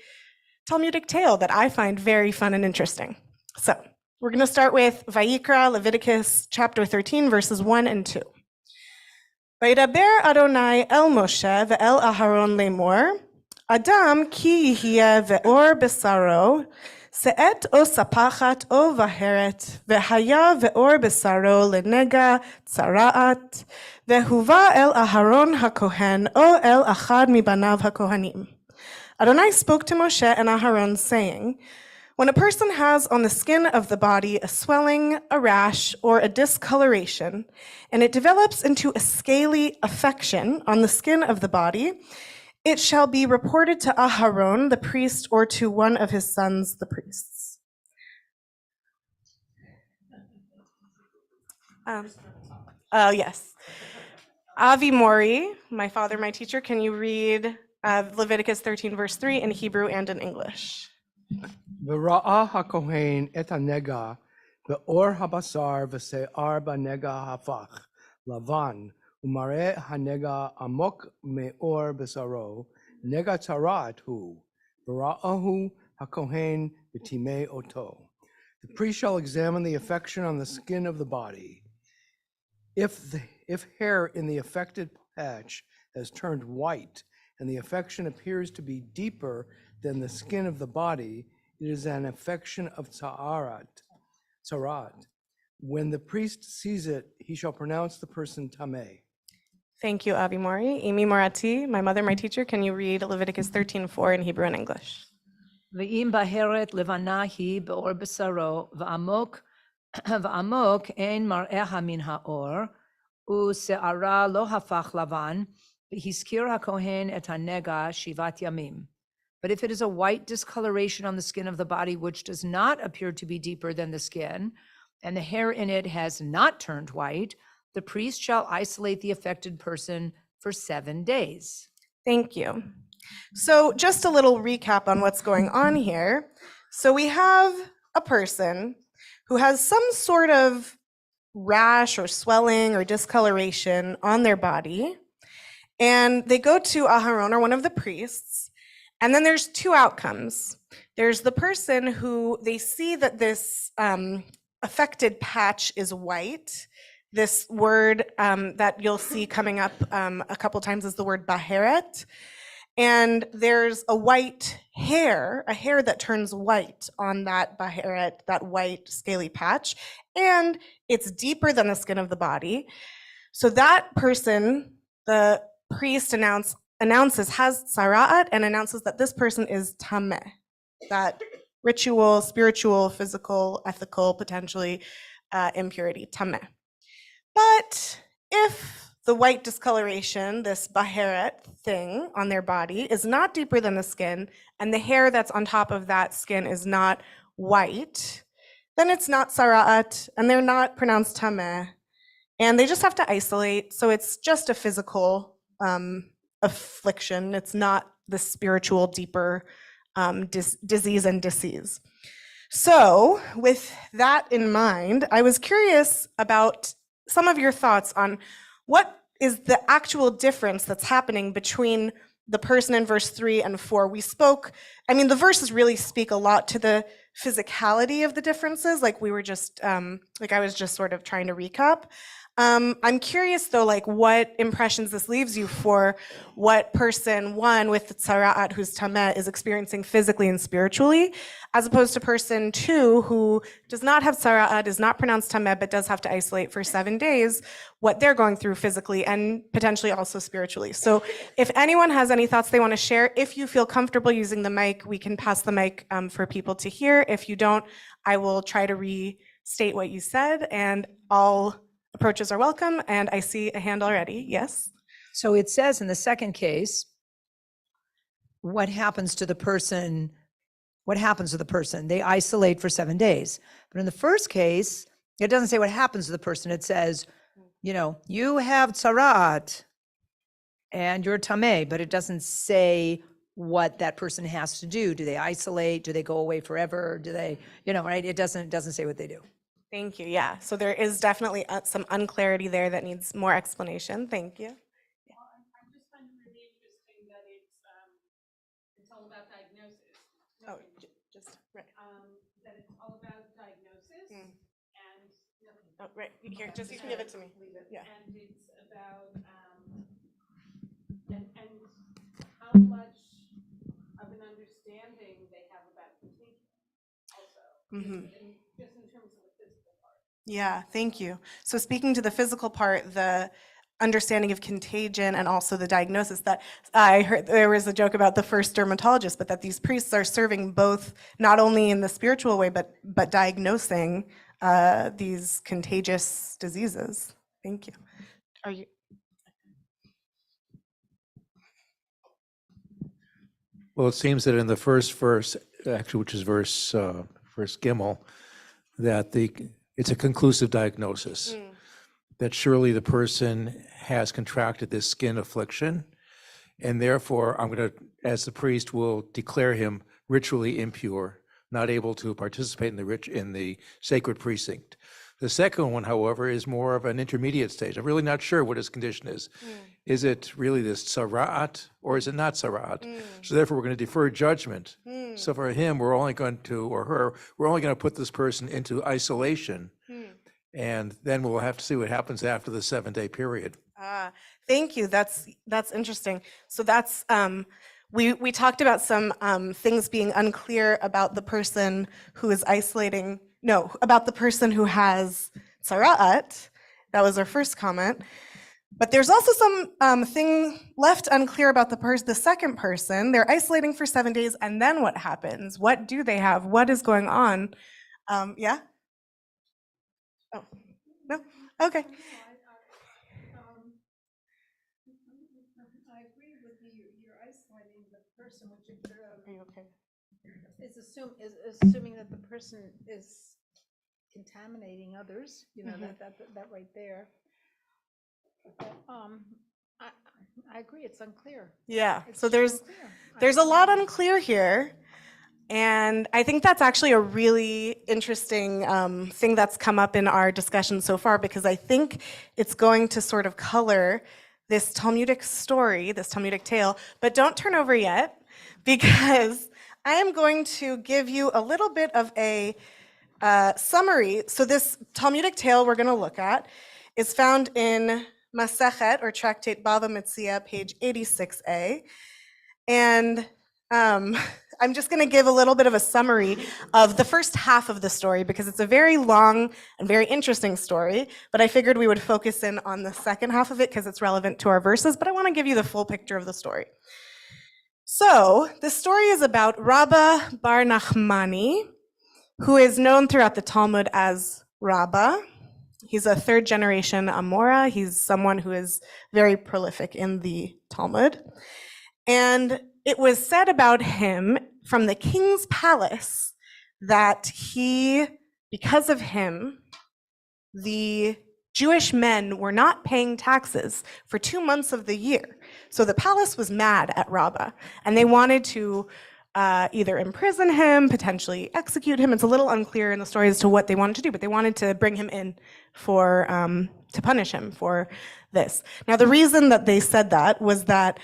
Talmudic tale that I find very fun and interesting. So we're going to start with Vayikra, Leviticus chapter 13, verses 1 and 2. וידבר אדוני אל משה ואל אהרון לאמור, אדם כי יהיה ואור בשרו, שאת או ספחת או בהרת, והיה ואור בשרו לנגע צרעת, והובא אל אהרון הכהן או אל אחד מבניו הכהנים. Adonai spoke to Moshe and Aharon, saying, when a person has on the skin of the body a swelling, a rash, or a discoloration, and it develops into a scaly affection on the skin of the body, It shall be reported to Aharon, the priest, or to one of his sons, the priests. Yes. Avi Mori, my father, my teacher, can you read Leviticus 13, verse 3 in Hebrew and in English? וראה הכהן את הנגע באור הבשר ושיער בנגע הפך לבן ומראה הנגע עמוק מאור בשרו נגע צרעת הוא וראהו הכהן וטימא אותו. The priest shall examine the affection on the skin of the body. If hair in the affected patch has turned white and the affection appears to be deeper than the skin of the body, it is an affection of tzarat. When the priest sees it, he shall pronounce the person tameh. Thank you, Avi Mori. Amy Morati, my mother, my teacher, can you read Leviticus 13:4 in Hebrew and English? ואם בהרת לבנה היא באור בשרו, ועמוק אין מראיה מן האור, ושערה לא הפך לבן, והזכיר הכהן את הנגע 7 ימים. But if it is a white discoloration on the skin of the body which does not appear to be deeper than the skin, and the hair in it has not turned white, the priest shall isolate the affected person for 7 days. Thank you. So just a little recap on what's going on here. So we have a person who has some sort of rash or swelling or discoloration on their body, and they go to Aharon, or one of the priests, and then there's 2 outcomes. There's the person who they see that this affected patch is white. This word that you'll see coming up a couple times is the word baheret. And there's a white hair, a hair that turns white on that baheret, that white scaly patch, and it's deeper than the skin of the body. So that person, the priest announces, has tzara'at, and announces that this person is tameh, that ritual, spiritual, physical, ethical, potentially impurity, tameh. But if the white discoloration, this baheret thing on their body, is not deeper than the skin, and the hair that's on top of that skin is not white, then it's not sara'at, and they're not pronounced tameh, and they just have to isolate. So it's just a physical affliction. It's not the spiritual, deeper disease and disease. So with that in mind, I was curious about some of your thoughts on what is the actual difference that's happening between the person in verse 3 and 4. We spoke, I mean, the verses really speak a lot to the physicality of the differences, like we were just, like I was just sort of trying to recap. I'm curious though, like what impressions this leaves you for what person 1 with the tzara'at who's tameh is experiencing physically and spiritually, as opposed to person 2 who does not have tzara'at, is not pronounced tameh, but does have to isolate for 7 days, what they're going through physically and potentially also spiritually. So if anyone has any thoughts they want to share, if you feel comfortable using the mic, we can pass the mic for people to hear. If you don't, I will try to restate what you said, and all approaches are welcome, and I see a hand already. Yes? So it says in the second case, what happens to the person? They isolate for 7 days. But in the first case, it doesn't say what happens to the person. It says, you have tzara'at and you're tameh, but it doesn't say what that person has to do. Do they isolate? Do they go away forever? Do they, right? It doesn't say what they do. Thank you. Yeah. So there is definitely some unclarity there that needs more explanation. Thank you. I just find it really interesting that it's all about diagnosis. Oh, just right. That it's all about diagnosis and Oh, right here. Just you can give it to me. Yeah. and it's about and how much of an understanding they have about contagion also. Just in terms of the physical part. Yeah, thank you. So speaking to the physical part, the understanding of contagion and also the diagnosis, that I heard there was a joke about the first dermatologist, but that these priests are serving both, not only in the spiritual way, but diagnosing these contagious diseases. Thank you. Are you? Well, it seems that in the first verse, actually, which is verse Gimel, that it's a conclusive diagnosis, that surely the person has contracted this skin affliction, and therefore I'm going to, as the priest, will declare him ritually impure, not able to participate in the sacred precinct. The second one, however, is more of an intermediate stage. I'm really not sure what his condition is. Is it really this tzara'at, or is it not tzara'at? So therefore, we're going to defer judgment. So for him, we're only going to, or her, we're only going to put this person into isolation, and then we'll have to see what happens after the 7-day period. Thank you. That's interesting. So that's we talked about some things being unclear about the person who is isolating. No, about the person who has tzara'at. That was our first comment. But there's also some thing left unclear about the second person. They're isolating for 7 days, and then what happens? What do they have? What is going on? Yeah? Oh, no? Okay. I agree with you, you're isolating the person, which Are you okay? is assuming that the person is contaminating others, you know, that right there. But, I agree, it's unclear. Yeah, It's so just unclear. there's a lot unclear here. And I think that's actually a really interesting thing that's come up in our discussion so far, because I think it's going to sort of color this Talmudic story, this Talmudic tale. But don't turn over yet, because I am going to give you a little bit of a summary. So this Talmudic tale we're going to look at is found in Masechet, or Tractate Bava Metzia, page 86a. And I'm just going to give a little bit of a summary of the first half of the story, because it's a very long and very interesting story, but I figured we would focus in on the second half of it because it's relevant to our verses, but I want to give you the full picture of the story. So the story is about Rabba Bar Nachmani, who is known throughout the Talmud as Rabba. He's a third generation Amora. He's someone who is very prolific in the Talmud. And it was said about him from the king's palace that because of him, the Jewish men were not paying taxes for 2 months of the year. So the palace was mad at Rabbah, and they wanted to either imprison him, potentially execute him. It's a little unclear in the story as to what they wanted to do, but they wanted to bring him in for to punish him for this. Now, the reason that they said that was that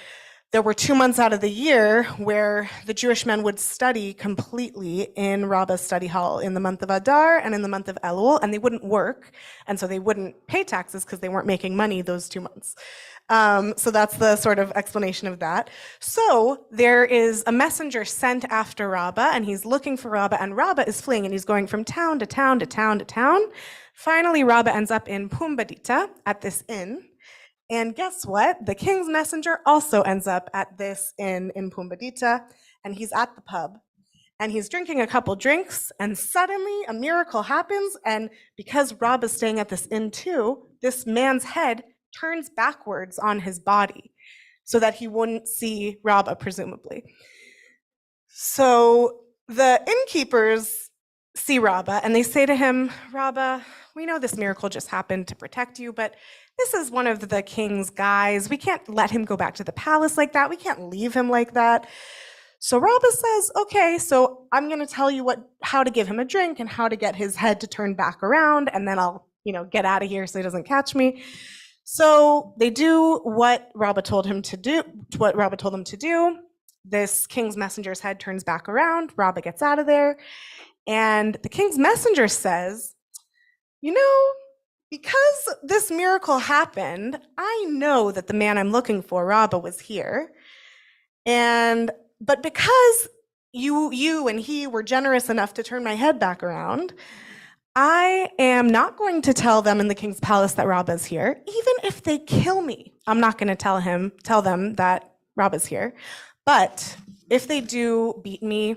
there were 2 months out of the year where the Jewish men would study completely in Rabbah's study hall in the month of Adar and in the month of Elul, and they wouldn't work, and so they wouldn't pay taxes because they weren't making money those 2 months. So that's the sort of explanation of that. So there is a messenger sent after Rabbah, and he's looking for Rabbah, and Rabbah is fleeing, and he's going from town to town to town to town. Finally, Rabbah ends up in Pumbedita at this inn. And guess what? The king's messenger also ends up at this inn in Pumbedita, and he's at the pub. And he's drinking a couple drinks, and suddenly a miracle happens. And because Rabbah's staying at this inn too, this man's head turns backwards on his body so that he wouldn't see Rabbah, presumably. So the innkeepers see Rabbah, and they say to him, Rabbah, we know this miracle just happened to protect you, but this is one of the king's guys. We can't let him go back to the palace like that. We can't leave him like that. So Rabbah says, okay, so I'm going to tell you how to give him a drink and how to get his head to turn back around, and then I'll, get out of here so he doesn't catch me. So they do what Rabbah told him to do, This king's messenger's head turns back around. Rabbah gets out of there. And the king's messenger says, because this miracle happened, I know that the man I'm looking for, Rabbah, was here. But because you and he were generous enough to turn my head back around, I am not going to tell them in the king's palace that Rabbah's here. Even if they kill me, I'm not going to tell them that Rabbah's here. But if they do beat me,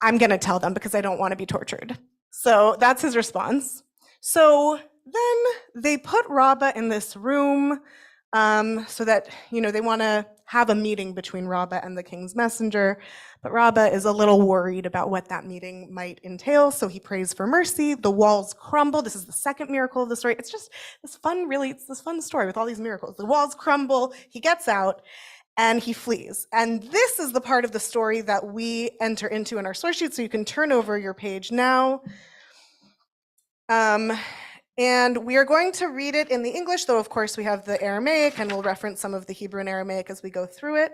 I'm going to tell them because I don't want to be tortured. So that's his response. So then they put Rabbah in this room so that, they want to have a meeting between Rabbah and the king's messenger. But Rabbah is a little worried about what that meeting might entail, so he prays for mercy. The walls crumble. This is the second miracle of the story. It's just this fun, really, it's this fun story with all these miracles. The walls crumble, he gets out, and he flees. And this is the part of the story that we enter into in our source sheet, so you can turn over your page now. And we are going to read it in the English, though of course we have the Aramaic, and we'll reference some of the Hebrew and Aramaic as we go through it.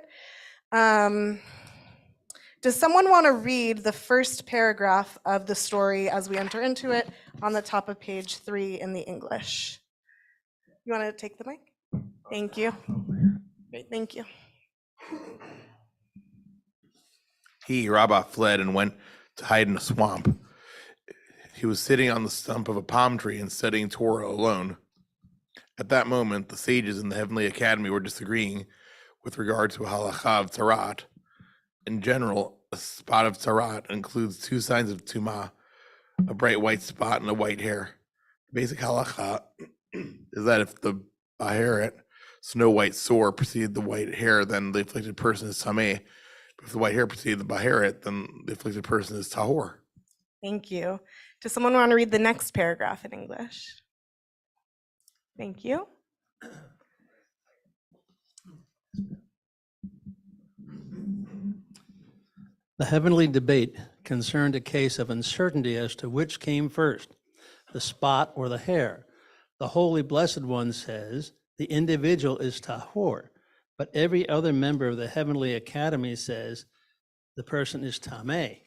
Does someone want to read the first paragraph of the story as we enter into it on the top of page 3 in the English? You want to take the mic? Thank you. Great, thank you. He, Rabbah, fled and went to hide in a swamp. He was sitting on the stump of a palm tree and studying Torah alone. At that moment, the sages in the Heavenly Academy were disagreeing with regard to a halakha of tzarat. In general, a spot of tzarat includes 2 signs of tumah, a bright white spot and a white hair. The basic halakha is that if the baheret, snow white sore, preceded the white hair, then the afflicted person is tameh. If the white hair preceded the baheret, then the afflicted person is tahor. Thank you. Does someone want to read the next paragraph in English? Thank you. The heavenly debate concerned a case of uncertainty as to which came first, the spot or the hair. The Holy Blessed One says the individual is tahor, but every other member of the Heavenly Academy says the person is tameh.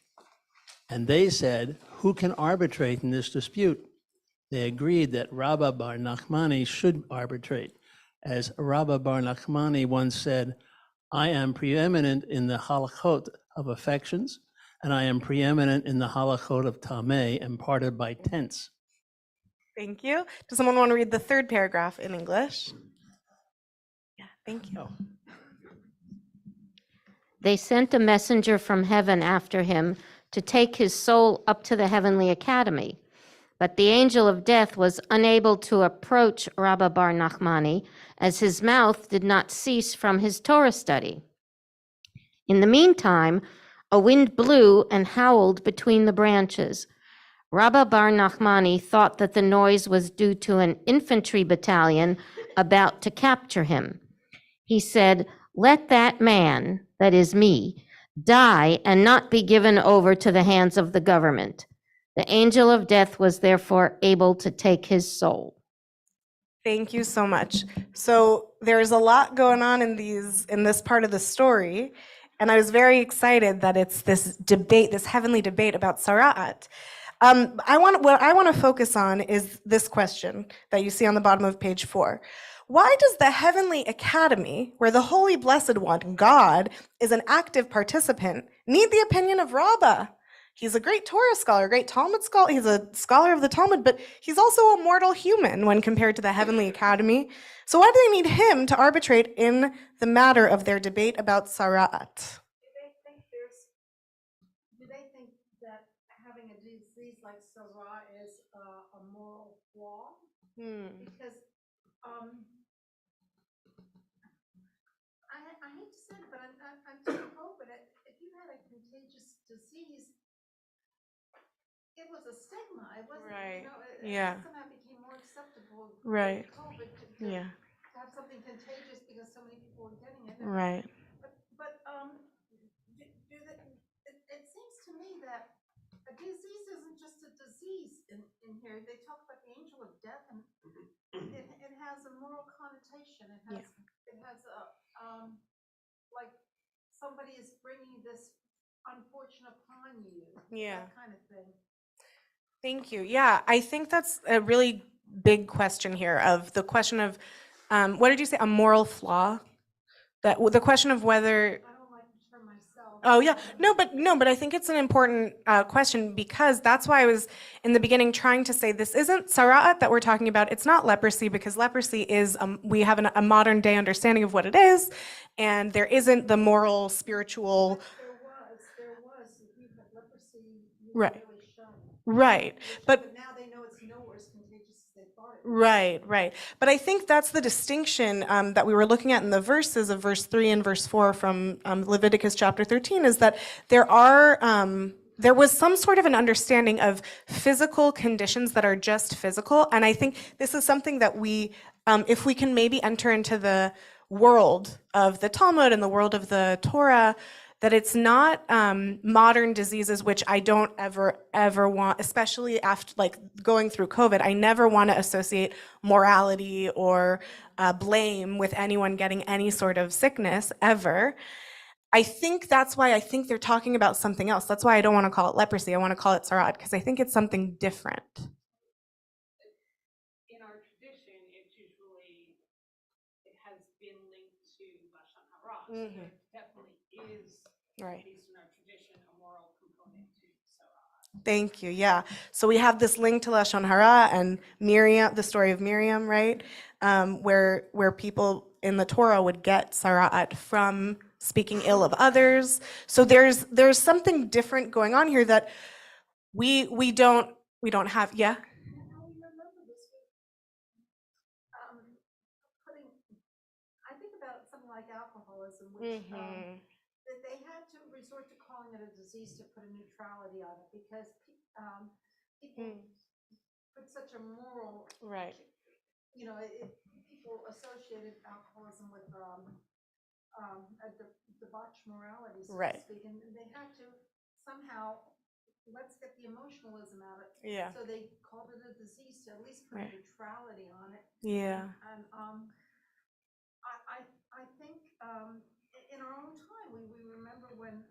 And they said, who can arbitrate in this dispute? They agreed that Rabbah bar Nachmani should arbitrate. As Rabbah bar Nachmani once said, I am preeminent in the halachot of affections, and I am preeminent in the halachot of tameh, imparted by tense. Thank you. Does someone want to read the third paragraph in English? Yeah, thank you. They sent a messenger from heaven after him to take his soul up to the heavenly academy. But the angel of death was unable to approach Rabbah bar Nachmani, as his mouth did not cease from his Torah study. In the meantime, a wind blew and howled between the branches. Rabbah bar Nachmani thought that the noise was due to an infantry battalion about to capture him. He said, let that man, that is me, die and not be given over to the hands of the government. The angel of death was therefore able to take his soul. Thank you so much. So there's a lot going on in this part of the story, and I was very excited that it's this debate, this heavenly debate about Sara'at. What I want to focus on is this question that you see on the bottom of page 4. Why does the Heavenly Academy, where the Holy Blessed One, God, is an active participant, need the opinion of Rabbah? He's a great Torah scholar, a great Talmud scholar. He's a scholar of the Talmud, but he's also a mortal human when compared to the Heavenly Academy. So why do they need him to arbitrate in the matter of their debate about Sara'at? Do they think that having a disease like Sarah is a moral flaw? Because I hate to say it, but I'm too open. If you had a contagious disease, it was a stigma. It wasn't, Right. it somehow became more acceptable. Right. COVID to have something contagious because so many people were getting it. Right. But it seems to me that a disease isn't just a disease in here. They talk about the angel of death, and it has a moral connotation. It has a like somebody is bringing this unfortune upon you. That kind of thing. Thank you. Yeah, I think that's a really big question here, of the question of, what did you say, a moral flaw? That the question of whether. I don't like the term myself. Oh yeah, no, but I think it's an important question, because that's why I was in the beginning trying to say this isn't Sara'at that we're talking about. It's not leprosy, because leprosy is we have a modern day understanding of what it is, and there isn't the moral, spiritual. There was. If you had leprosy, you Right. were really shunned. Right, but now they know it's nowhere as contagious as they thought it Right, right. But I think that's the distinction that we were looking at in the verses of verse 3 and verse 4 from Leviticus chapter 13 is that there was some sort of an understanding of physical conditions that are just physical. And I think this is something that if we can maybe enter into the world of the Talmud and the world of the Torah, that it's not modern diseases, which I don't ever want, especially after like going through COVID, I never want to associate morality or blame with anyone getting any sort of sickness ever. I think that's why I think they're talking about something else. That's why I don't want to call it leprosy. I want to call it tzara'at because I think it's something different. In our tradition, it's usually, it has been linked to Lashon Hara. So there definitely is, Right. at least in our tradition, a moral component to Tzara'at. Thank you. Yeah. So we have this link to Lashon Hara and Miriam, the story of Miriam, right? Where people in the Torah would get tzara'at from speaking ill of others. So there's something different going on here that we don't have. Yeah. I think about something like alcoholism, which that they had to resort to calling it a disease to put a neutrality on it because people put such a moral, Right. people associated alcoholism with a debauched morality, so Right. to speak, and they had to somehow let's get the emotionalism out of it. Yeah. So they called it a disease to at least put Right. neutrality on it. Yeah. And I think in our own time we remember when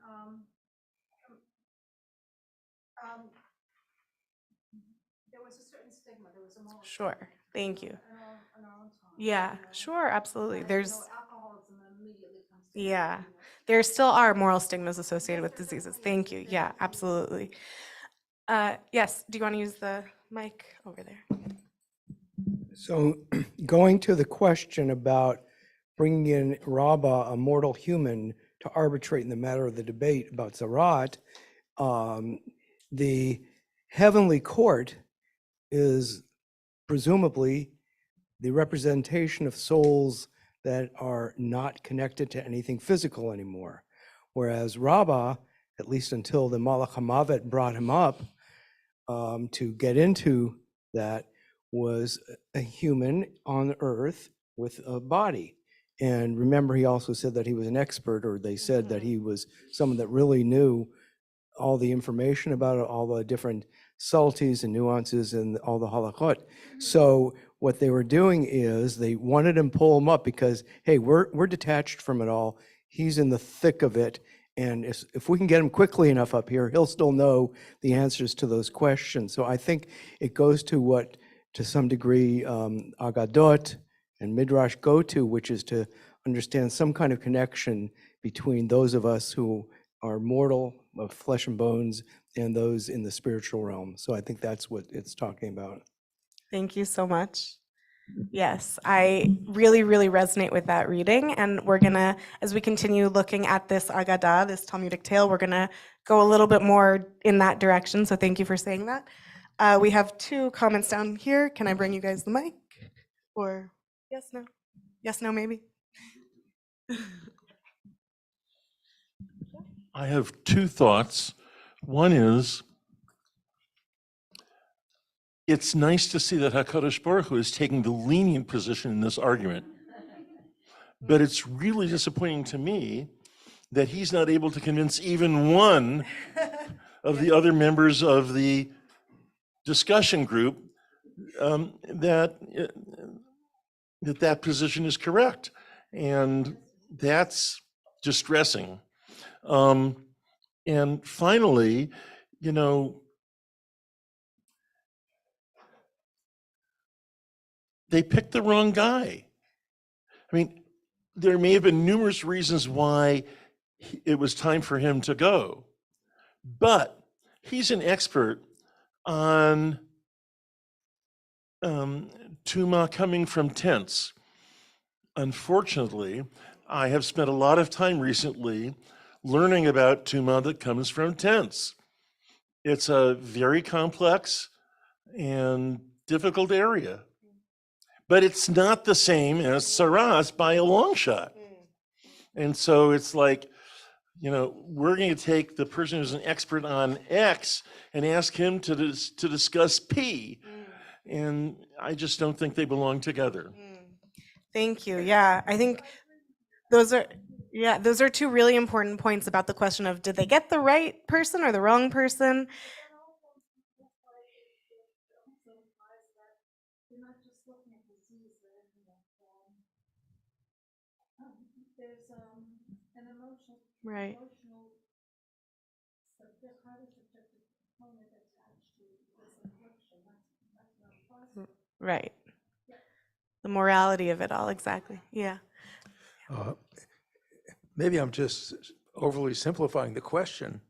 there was a certain stigma. There was a moral Sure. stigma Thank you. in our own time. Yeah. Sure. Absolutely. There's Alcoholism immediately comes to yeah. mind. There still are moral stigmas associated with diseases. Thank you. Yeah. Absolutely. Yes. Do you want to use the mic over there? So going to the question about bringing in Rabbah, a mortal human, to arbitrate in the matter of the debate about Zarat, the heavenly court is presumably the representation of souls that are not connected to anything physical anymore. Whereas Rabbah, at least until the Malach HaMavet brought him up to get into that, was a human on earth with a body. And remember, he also said that he was an expert, or they said that he was someone that really knew all the information about it, all the different subtleties and nuances and all the halachot. So what they were doing is they wanted him to pull him up because, hey, we're detached from it all. He's in the thick of it. And if we can get him quickly enough up here, he'll still know the answers to those questions. So I think it goes to what, to some degree, Agadot and Midrash go to, which is to understand some kind of connection between those of us who are mortal, of flesh and bones, and those in the spiritual realm. So I think that's what it's talking about. Thank you so much. Yes, I really, really resonate with that reading. And we're going to, as we continue looking at this Agadah, this Talmudic tale, we're going to go a little bit more in that direction. So thank you for saying that. We have 2 comments down here. Can I bring you guys the mic? Or yes, no? Yes, no, maybe? I have 2 thoughts. One is, it's nice to see that HaKadosh Baruch Hu is taking the lenient position in this argument. But it's really disappointing to me that he's not able to convince even one of the other members of the discussion group that position is correct. And that's distressing. And finally, they picked the wrong guy. I mean, there may have been numerous reasons why it was time for him to go, but he's an expert on Tuma coming from tents. Unfortunately, I have spent a lot of time recently learning about Tuma that comes from tents. It's a very complex and difficult area. but it's not the same as saras by a long shot. And so it's like, we're going to take the person who's an expert on X and ask him to discuss P. And I just don't think they belong together. Thank you. Yeah, I think those are two really important points about the question of did they get the right person or the wrong person? There's an emotional Right. subject, highly subjective component attached to this infliction. That's not possible. Right. The morality of it all, exactly. Yeah. Maybe I'm just overly simplifying the question,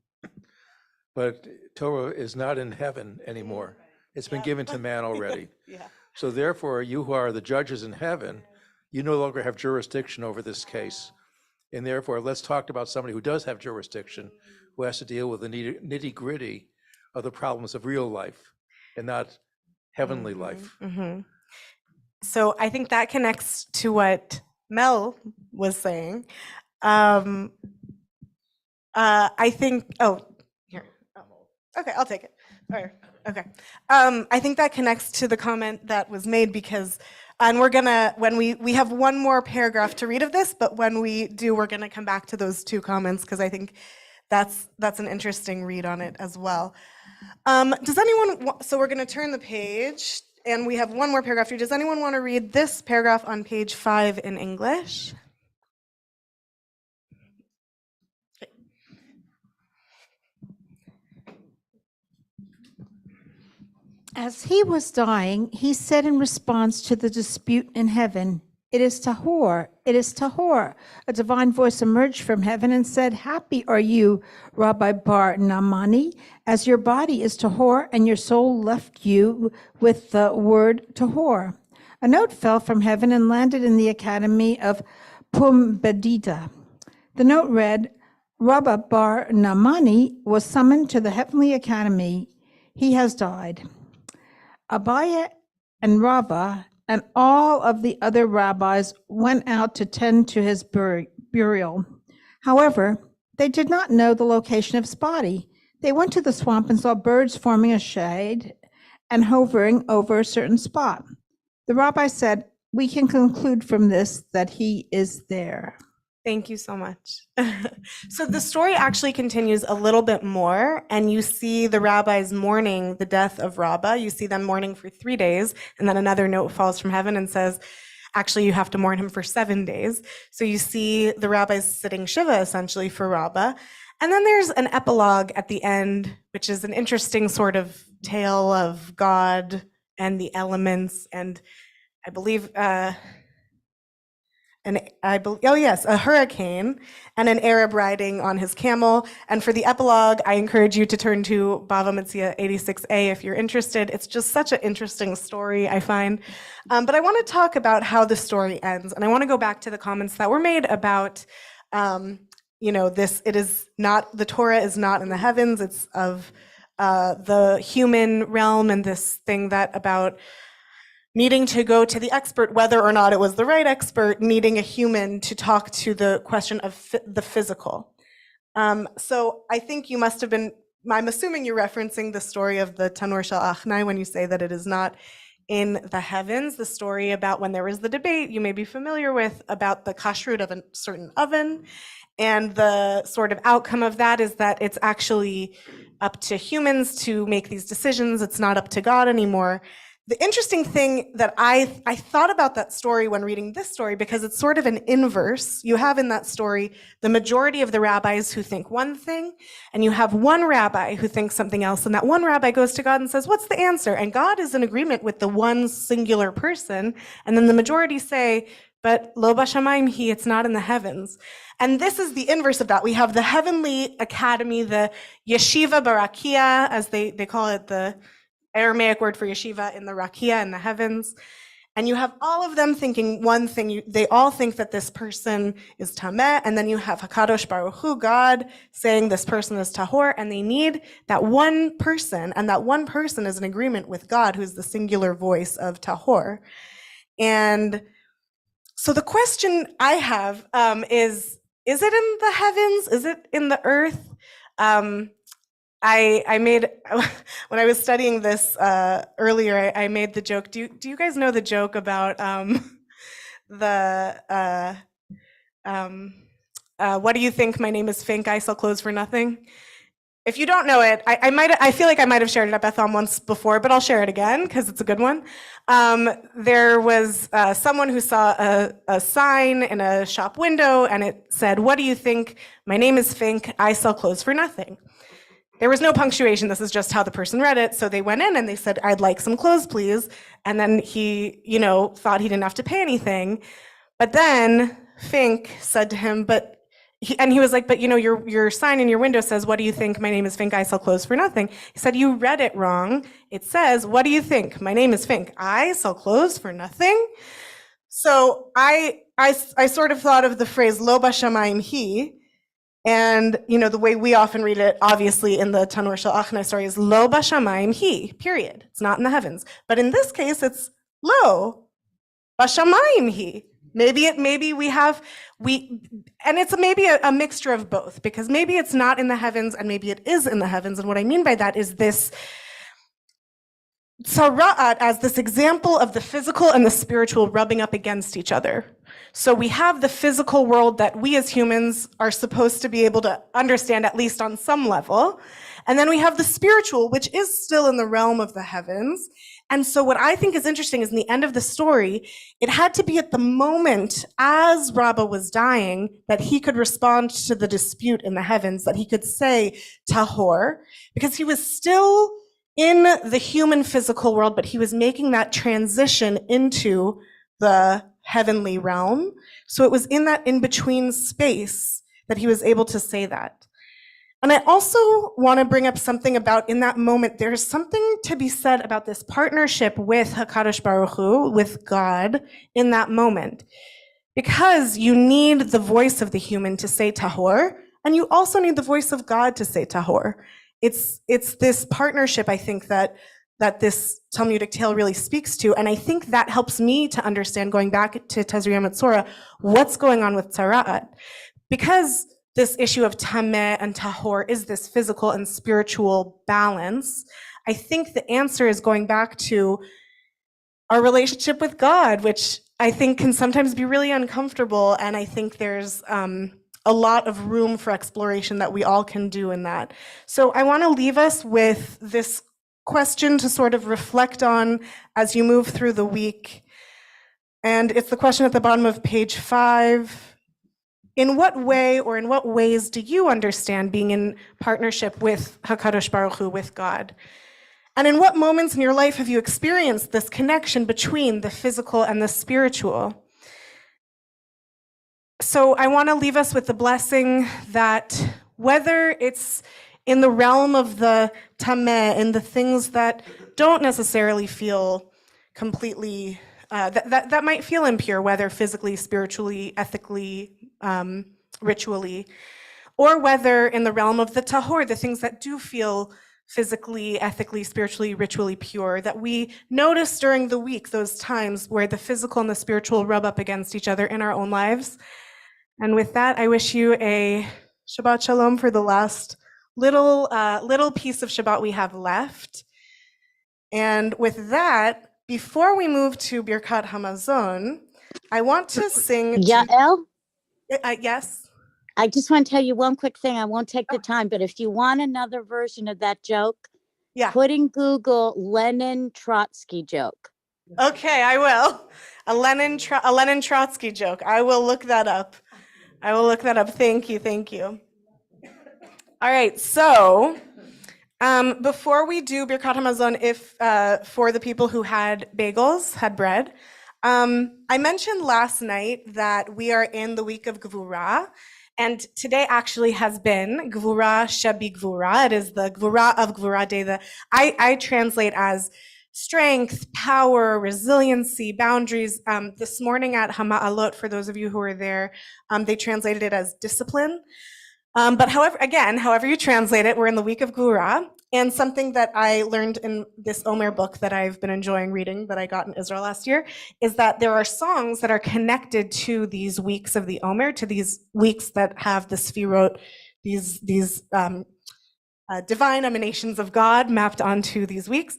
but Torah is not in heaven anymore. It's been given to man already. Yeah. So therefore, you who are the judges in heaven, you no longer have jurisdiction over this case. And therefore, let's talk about somebody who does have jurisdiction, who has to deal with the nitty gritty of the problems of real life and not heavenly life. Mm-hmm. So I think that connects to what Mel was saying. I think, here. Okay, I'll take it. All right. Okay. I think that connects to the comment that was made because, and we're gonna, when we have one more paragraph to read of this, but when we do, we're gonna come back to those two comments because I think that's an interesting read on it as well. Does anyone, so we're gonna turn the page and we have one more paragraph here. Does anyone want to read this paragraph on page 5 in English? As he was dying, he said in response to the dispute in heaven, "It is Tahor, it is Tahor." A divine voice emerged from heaven and said, "Happy are you, Rabbi Bar Namani, as your body is Tahor and your soul left you with the word Tahor." A note fell from heaven and landed in the academy of Pumbedita. The note read, "Rabbi Bar Namani was summoned to the heavenly academy. He has died." Abaye and Rava and all of the other rabbis went out to tend to his burial. However, they did not know the location of his body. They went to the swamp and saw birds forming a shade and hovering over a certain spot. The rabbi said, "We can conclude from this that he is there." Thank you so much. So the story actually continues a little bit more, and you see the rabbis mourning the death of Rabbah. You see them mourning for 3 days, and then another note falls from heaven and says, actually, you have to mourn him for 7 days. So you see the rabbis sitting Shiva, essentially, for Rabbah. And then there's an epilogue at the end, which is an interesting sort of tale of God and the elements, and I believe... a hurricane and an Arab riding on his camel. And for the epilogue, I encourage you to turn to Bava Metzia 86a if you're interested. It's just such an interesting story, I find. But I want to talk about how the story ends. And I want to go back to the comments that were made about, it is not, the Torah is not in the heavens. It's of the human realm and this thing that about needing to go to the expert, whether or not it was the right expert, needing a human to talk to the question of the physical. So I think you must have been, I'm assuming you're referencing the story of the Tanur Shel Achnai when you say that it is not in the heavens, the story about when there was the debate you may be familiar with about the kashrut of a certain oven. And the sort of outcome of that is that it's actually up to humans to make these decisions. It's not up to God anymore. The interesting thing that I thought about that story when reading this story, because it's sort of an inverse. You have in that story the majority of the rabbis who think one thing, and you have one rabbi who thinks something else, and that one rabbi goes to God and says, "What's the answer?" And God is in agreement with the one singular person, and then the majority say, "But lo bashamayim hi, it's not in the heavens." And this is the inverse of that. We have the heavenly academy, the yeshiva barakia, as they call it, the Aramaic word for yeshiva in the rakia in the heavens. And you have all of them thinking one thing. They all think that this person is tameh, and then you have Hakadosh Baruch Hu, God, saying this person is tahor, and they need that one person, and that one person is in agreement with God, who's the singular voice of tahor. And so the question I have is it in the heavens? Is it in the earth? I made, when I was studying this earlier, I made the joke. Do you guys know the joke about what do you think? My name is Fink. I sell clothes for nothing. If you don't know it, I feel like I might have shared it at Bethel once before, but I'll share it again because it's a good one. There was someone who saw a sign in a shop window, and it said, "What do you think? My name is Fink. I sell clothes for nothing." There was no punctuation. This is just how the person read it. So they went in and they said, "I'd like some clothes, please." And then he, thought he didn't have to pay anything. But then Fink said to him, he was like, "But your sign in your window says, 'What do you think? My name is Fink. I sell clothes for nothing.'" He said, "You read it wrong. It says, 'What do you think? My name is Fink. I sell clothes for nothing.'" So I sort of thought of the phrase "Lo b'shamayim hi," and the way we often read it, obviously in the Tanur Shel Achna story, is "Lo b'shamayim hi." Period. It's not in the heavens. But in this case, it's "Lo b'shamayim hi." Maybe we have, and it's maybe a mixture of both, because maybe it's not in the heavens and maybe it is in the heavens. And what I mean by that is this tzara'at as this example of the physical and the spiritual rubbing up against each other. So we have the physical world that we as humans are supposed to be able to understand, at least on some level. And then we have the spiritual, which is still in the realm of the heavens. And so what I think is interesting is in the end of the story, it had to be at the moment as Rabbah was dying that he could respond to the dispute in the heavens, that he could say tahor, because he was still in the human physical world, but he was making that transition into the heavenly realm. So it was in that in-between space that he was able to say that. And I also want to bring up something about in that moment, there's something to be said about this partnership with HaKadosh Baruch Hu, with God, in that moment. Because you need the voice of the human to say tahor, and you also need the voice of God to say tahor. It's this partnership, I think, that this Talmudic tale really speaks to, and I think that helps me to understand, going back to Tazria Metzora, what's going on with Tzara'at. Because this issue of tameh and tahor is this physical and spiritual balance, I think the answer is going back to our relationship with God, which I think can sometimes be really uncomfortable, and I think there's a lot of room for exploration that we all can do in that. So I want to leave us with this question to sort of reflect on as you move through the week. And it's the question at the bottom of page 5. In what way or in what ways do you understand being in partnership with HaKadosh Baruch Hu, with God? And in what moments in your life have you experienced this connection between the physical and the spiritual? So I want to leave us with the blessing that whether it's in the realm of the tameh, in the things that don't necessarily feel completely, that might feel impure, whether physically, spiritually, ethically, ritually, or whether in the realm of the tahor, the things that do feel physically, ethically, spiritually, ritually pure, that we notice during the week those times where the physical and the spiritual rub up against each other in our own lives. And with that, I wish you a Shabbat Shalom for the last little piece of Shabbat we have left. And with that, before we move to Birkat Hamazon, I want to sing. Yael? Yes? I just want to tell you one quick thing. I won't take the time, but if you want another version of that joke, put in Google Lenin Trotsky joke. Okay, I will. A Lenin Trotsky joke. I will look that up. Thank you. All right, so before we do Birkat Hamazon, if for the people who had bagels, had bread, I mentioned last night that we are in the week of Gvura, and today actually has been Gvura Shebi Gvura. It is the Gvura of Gvura Day. I translate as strength, power, resiliency, boundaries. This morning at Hama'alot, for those of you who were there, they translated it as discipline. But however you translate it, we're in the week of Gvura. And something that I learned in this Omer book that I've been enjoying reading that I got in Israel last year is that there are songs that are connected to these weeks of the Omer, to these weeks that have the Sfirot, these divine emanations of God mapped onto these weeks.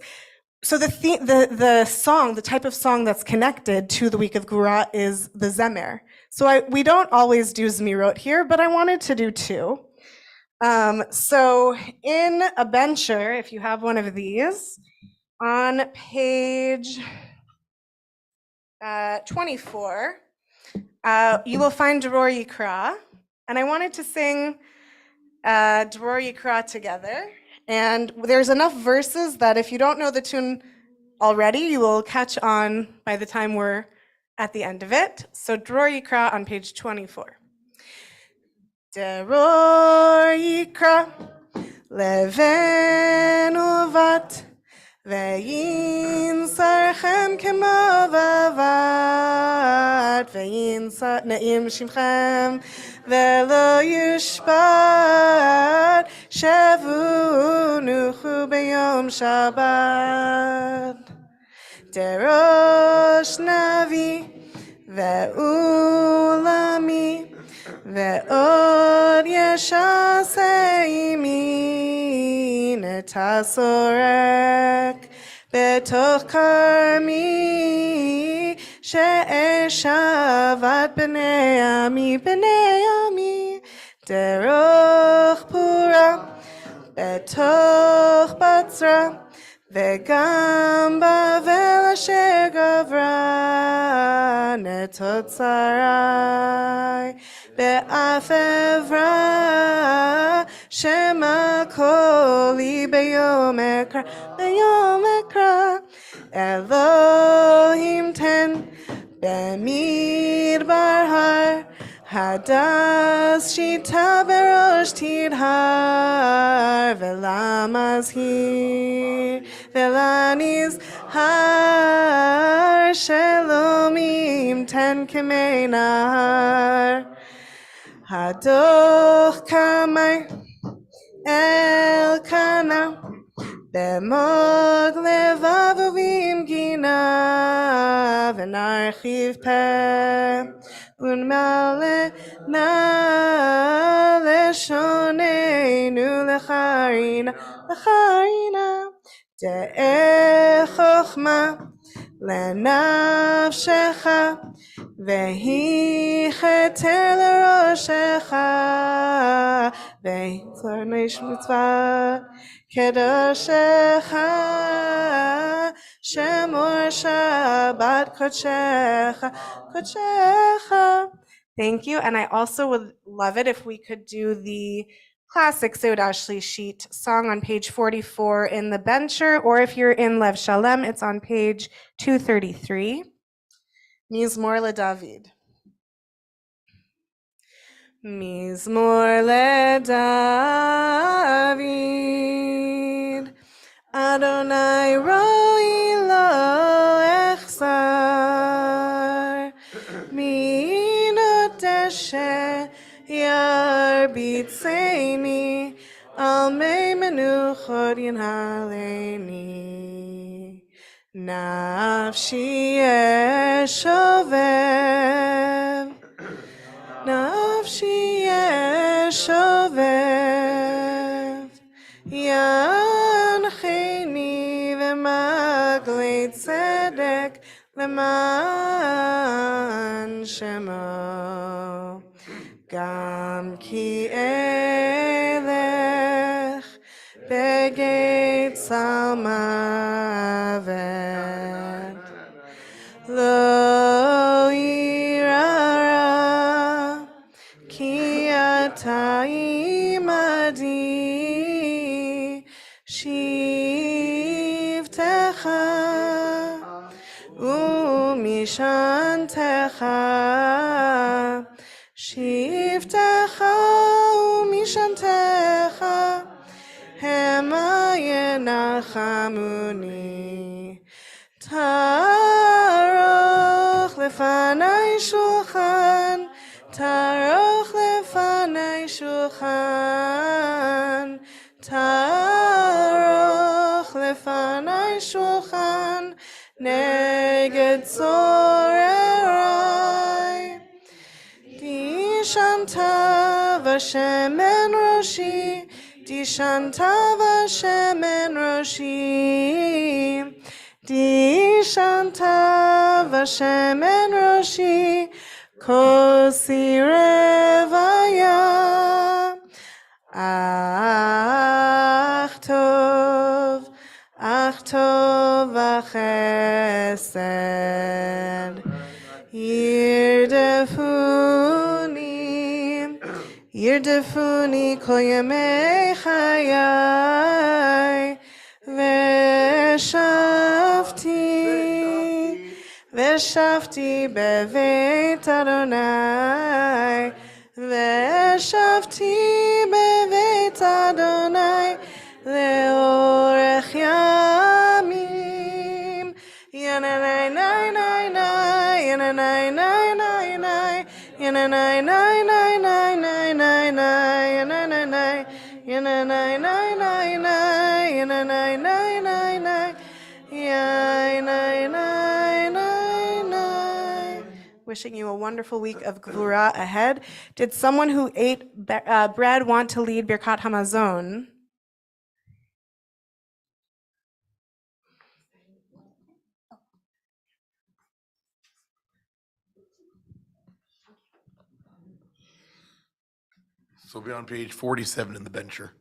So the song, the type of song that's connected to the week of Gura is the Zemer. So we don't always do Zmirot here, but I wanted to do two. So in a bencher, if you have one of these, on page 24, you will find Dror Yikra, and I wanted to sing Dror Yikra together. And there's enough verses that if you don't know the tune already, you will catch on by the time we're at the end of it. So Dror Yikra on page 24. Dror Yikra Leven uvat וינסרכם כמו בבת, נעים שמכם ולא יושבת, שבו נוחו ביום שבת. דרוש נביא ועולמי, ועוד ישעשה עמי, נתסורק בתוך כרמי, שאשבת בני עמי, דרוך פורה בתוך בצרה, וגם בבל אשר גברה, נטות שרי באף עברה, שמא קולי ביום אקרא, אלוהים תן במדבר הר, הדס שיטה בראש תדהר, ולמזהיר ולנזהר, שלומים תן כמי נהר. הדוח כמי אלקנה, במוג לבב ובמגינה, ונרחיב פה ונמלא נא לשוננו לחרינה, דעה חוכמה לנפשך, והיא חטא לראשך, והיא צורנש מצוות קדושך, שמור שבת קודשך. Thank you, and I also would love it if we could do the classic Seudah Shlishit song on page 44 in the bencher, or if you're in Lev Shalem, it's on page 233. Mizmor LeDavid. Mizmor LeDavid, Adonai roi lo echsar, minot deshe yarbitzeni, al mei menuchot yinhaleni. Nafshi yeshovev, nafshi yeshovev, yancheni v'maglei tzedek leman shemo, gam ki elech begeit salmavet, lo irara ki ata imadi, shivtecha umishantecha, shivtecha umishantecha, hema yenachamuni. Taroch lefanai shulchan, taroch lefanai shulchan, taroch neged tzorerai. Di shanta v'shemen roshi, di shanta v'shemen roshi, di shanta v'shemen roshi, kosi revaya. Ach tov v'chesed, yirdefuni kol yemei chayai, ושבתי בבית אדוני, ושבתי בבית אדוני לאורך ימים. ינני ני ני ני, ינני ני ני ני, ינני ני ני ני ני ני ני, ינני ני, ינני ני ני ני, ינני ני ני ני. Wishing you a wonderful week of Gvura ahead. Did someone who ate bread want to lead Birkat Hamazon? So we'll be on page 47 in the bencher.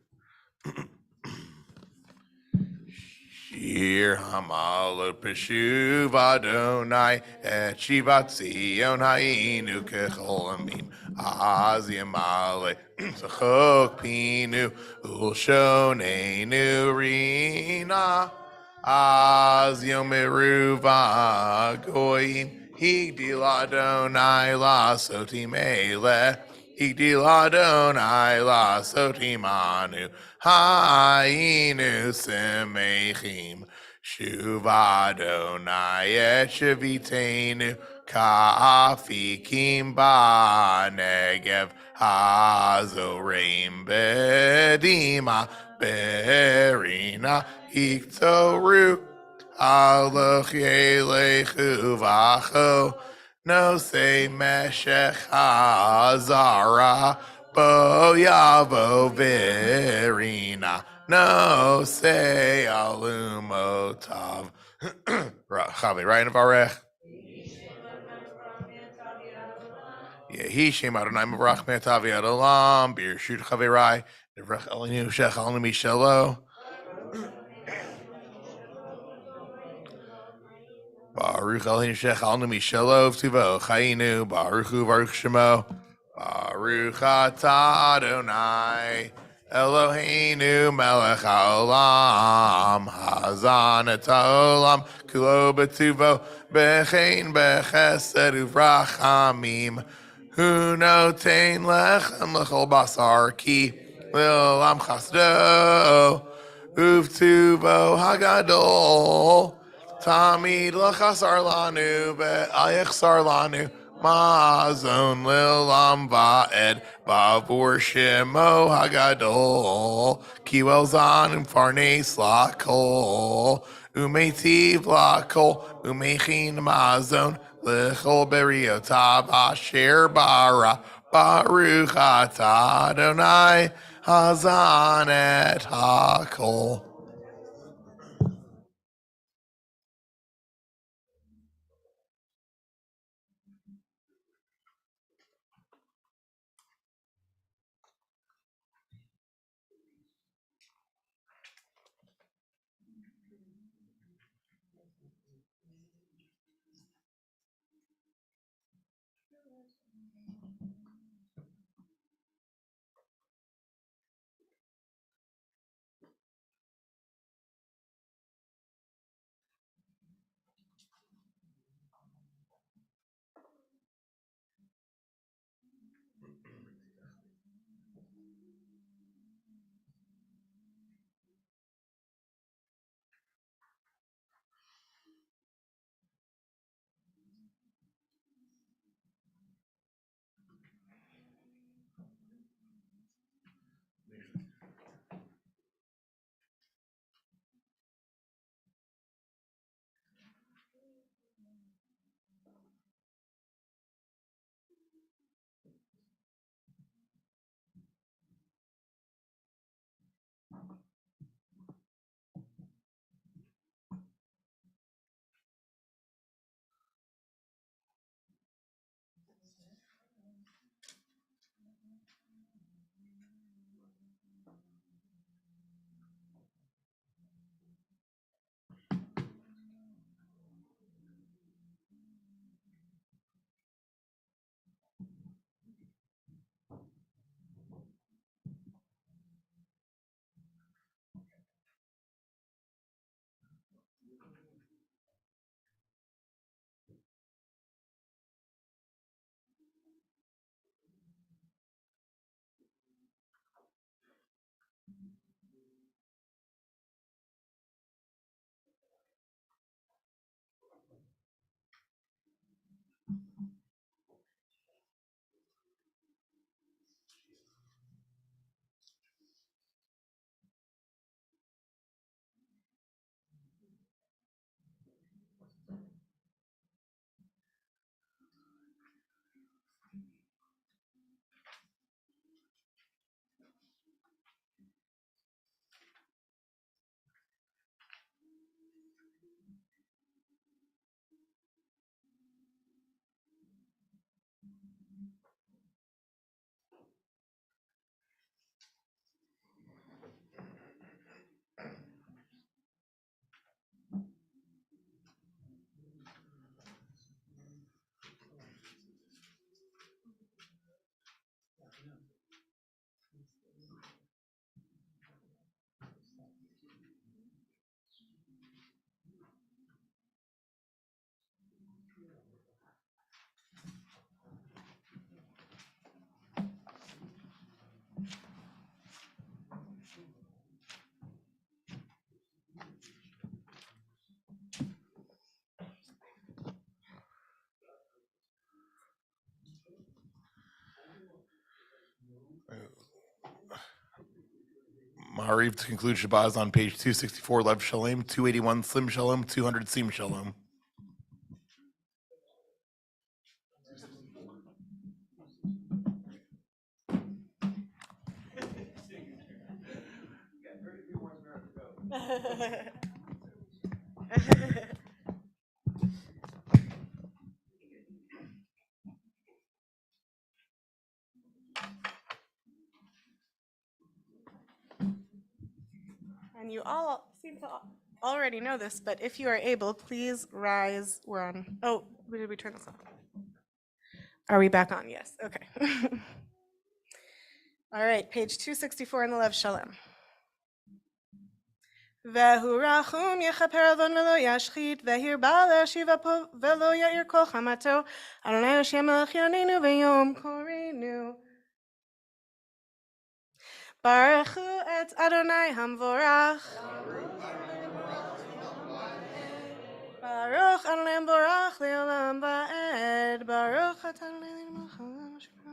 Shir Hamalot Peshuv Adonai Et Shivat Zion Hainu Kechol Amim Az Yamale Zachok Pinu Ulshonenu Rina Az Yom Meruva Goyim Higdil Adonai Lasoti Melech Higdil Adonai Lasoti Manu Hainu Semechim Shuv Adonai Et Shavitenu Ka'afikim Ba'negev Hazorim Bedima Berina Iktoru Aloch Yelechu Vacho No say Meshech Hazara Bo Yavo Verina No say Alumotav Chavi Ryan Varech Yehi Shem Adonai Mavrach Metavi Adolam Bir Shut Chavirai Nevrach Elinu Shech Alnumi Shelo Baruch Elinu Shech Alnumi Shelo Tivo Chayinu Baruchu Baruch Shemo Baruch Atah Adonai Eloheinu Melech Haolam Hazan et Haolam Kulo Betuvo Bechein Bechesed Uvrachamim Hu notein lechem lechol basar ki le'olam chasdo uvtuvo hagadol tamid lechasar lanu ve'al yechsar lanu mazon le'olam va'ed bavur shemo hagadol ki welzan umfarnes lakol umeitiv lakol umechin mazon L'chol beriotav asher bara Baruch atah Adonai Hazan et hakol. Ma'ariv to conclude Shabbat on page 264, Lev Shalom, 281, Slim Shalom, 200, Sim Shalom. And you all seem to already know this, but if you are able, please rise. We're on. Oh, did we turn this off? Are we back on? Yes. Okay. All right, page 264 in the Lev Shalom. והוא רחום יכפר עוון ולא ישחית, והרבה להשיב אפו ולא יאיר כל חמתו. אדוני השם מלך יעננו ויום קוראנו. ברכו את אדוני המבורך. ברוך אדוני המבורך לעולם ועד. ברוך אתה אדוני אלוהינו מלך העולם אשר ברא.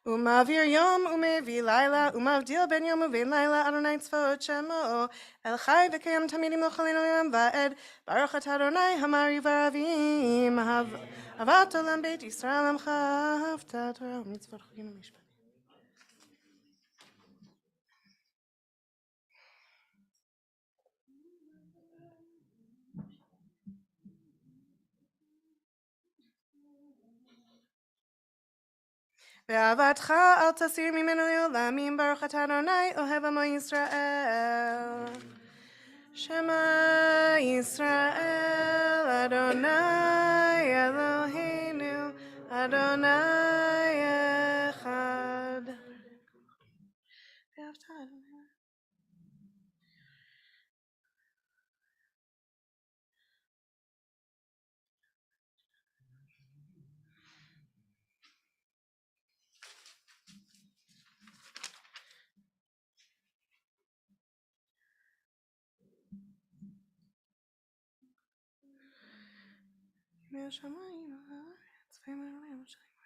ומעביר יום ומביא לילה, ומבדיל בין יום ובין לילה, אדוני צבאות שמו, אל חי וקיים תמיד ימלוך עלינו לעולם ועד. ברוך אתה אדוני המעריב ערבים, אהבת עולם בית ישראל עמך, אהבת תורה ומצוות חוקים ומשפטים. ואהבתך אל תסיר ממנו לעולמים, ברוך אתה אדוני אוהב עמו ישראל. שמע ישראל אדוני אלוהינו אדוני אחד. ואהבת אדוני. מהשמיים הארץ ומעליהם השמיים.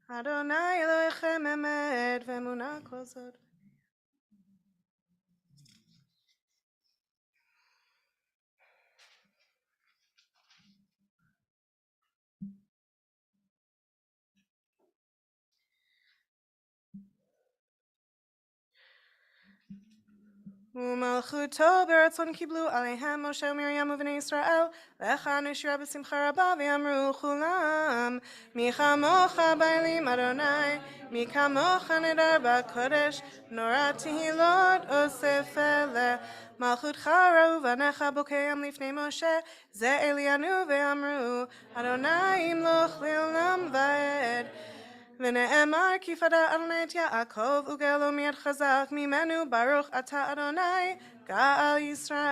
אדוני אלוהיכם אמת ואמונה כל זאת. ומלכותו ברצון קיבלו עליהם משה ומרים ובני ישראל, לך נשירה בשמחה רבה ואמרו כולם, מי כמוך באלים אדוני, מי כמוך נדר בקודש, נורא תהילות עושה פלא. מלכותך ראו בניך בוקעם לפני משה, זה אלינו ואמרו, אדוני ימלוך לעולם ועד. ונאמר כי פדה אדוני את יעקב וגאלו מיד חזק ממנו, ברוך אתה אדוני גאל ישראל.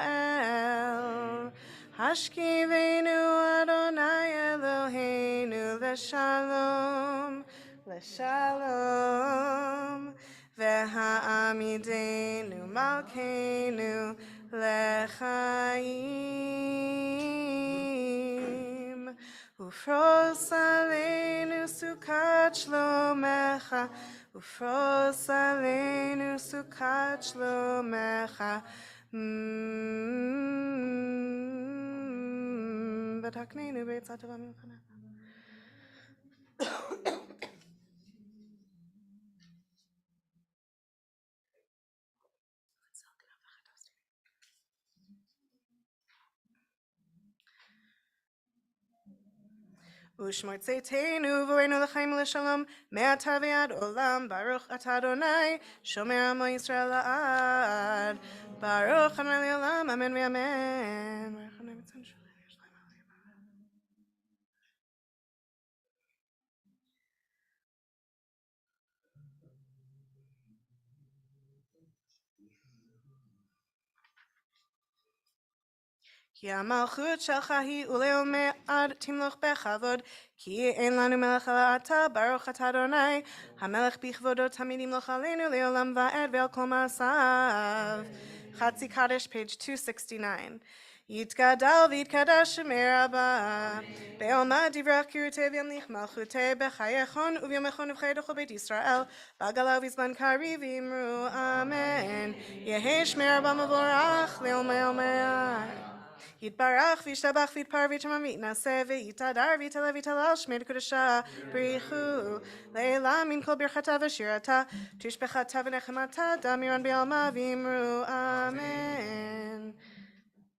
השכיבנו אדוני אלוהינו לשלום, לשלום, והעמידנו מלכנו לחיים. ופרוס עלינו סוכת שלומך, ופרוס עלינו סוכת שלומך. ותקננו בעצה טובה ממך. ושמור צאתנו ובואנו לחיים ולשלום, מעתה ועד עולם. ברוך אתה אדוני, שומר עמו ישראל לעד. ברוך אדוני לעולם, אמן ואמן. ברוך אדוני מצוין שלום, יש להם עליהם. כי המלכות שלך היא ולעולמי עד תמלוך בכבוד, כי אין לנו מלך אלא אתה, ברוך אתה אדוני, המלך בכבודו תמיד ימלוך עלינו לעולם ועד ועל כל מעשיו. חצי קדש, page 269. יתגדל ויתקדש שמי רבה, בעלמא דברך קירותי וימליך מלכותי בחייכון וביומכון ובחיי דכל בית ישראל, בגלה ובזמן קריב ואמרו אמן. יהי שמי רבה מבורך לעולמי עולמי עד. יתברך וישתבח ויתפאר ויתרומם ויתנשא ויתהדר ויתעלה ויתהלל שמי לקדושה בריחו לעילה מן כל ברכתה ושירתה תשבחתה ונחמתה דמירן בעלמא ואמרו amen.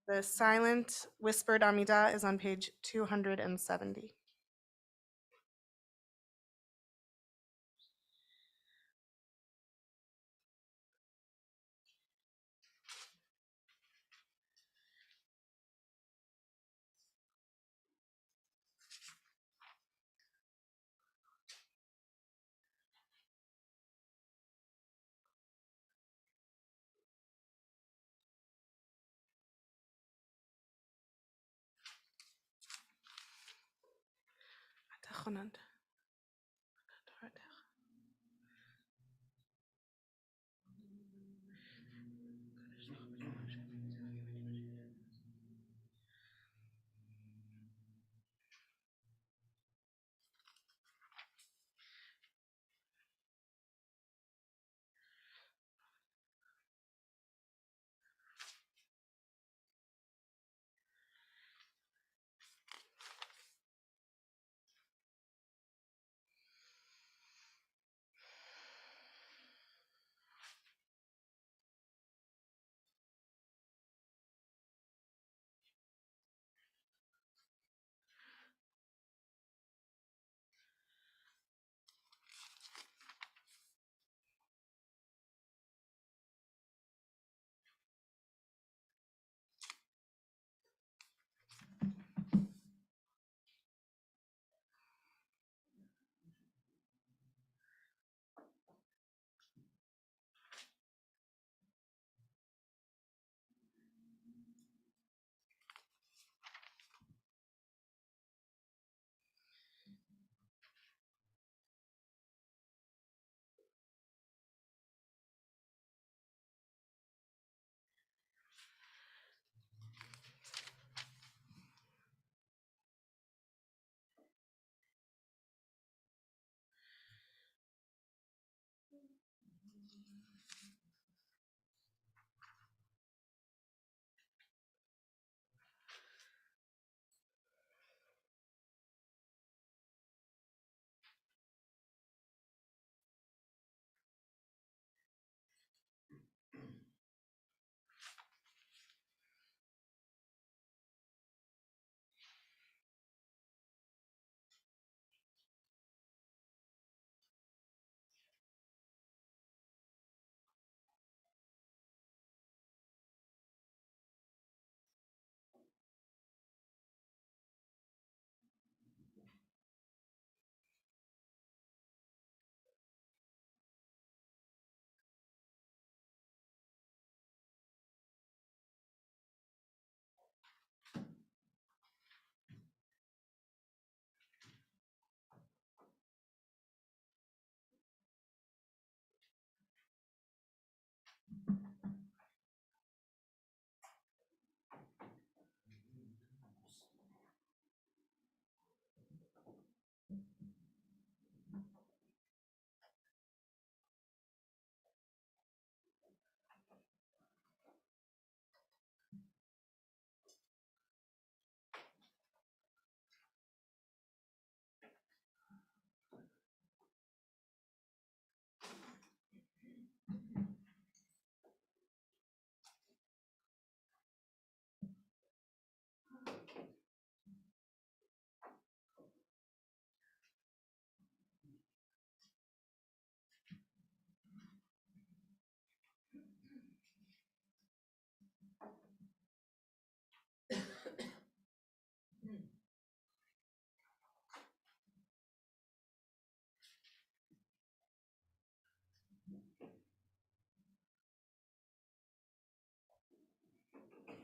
The silent whispered Amidah is on page 270.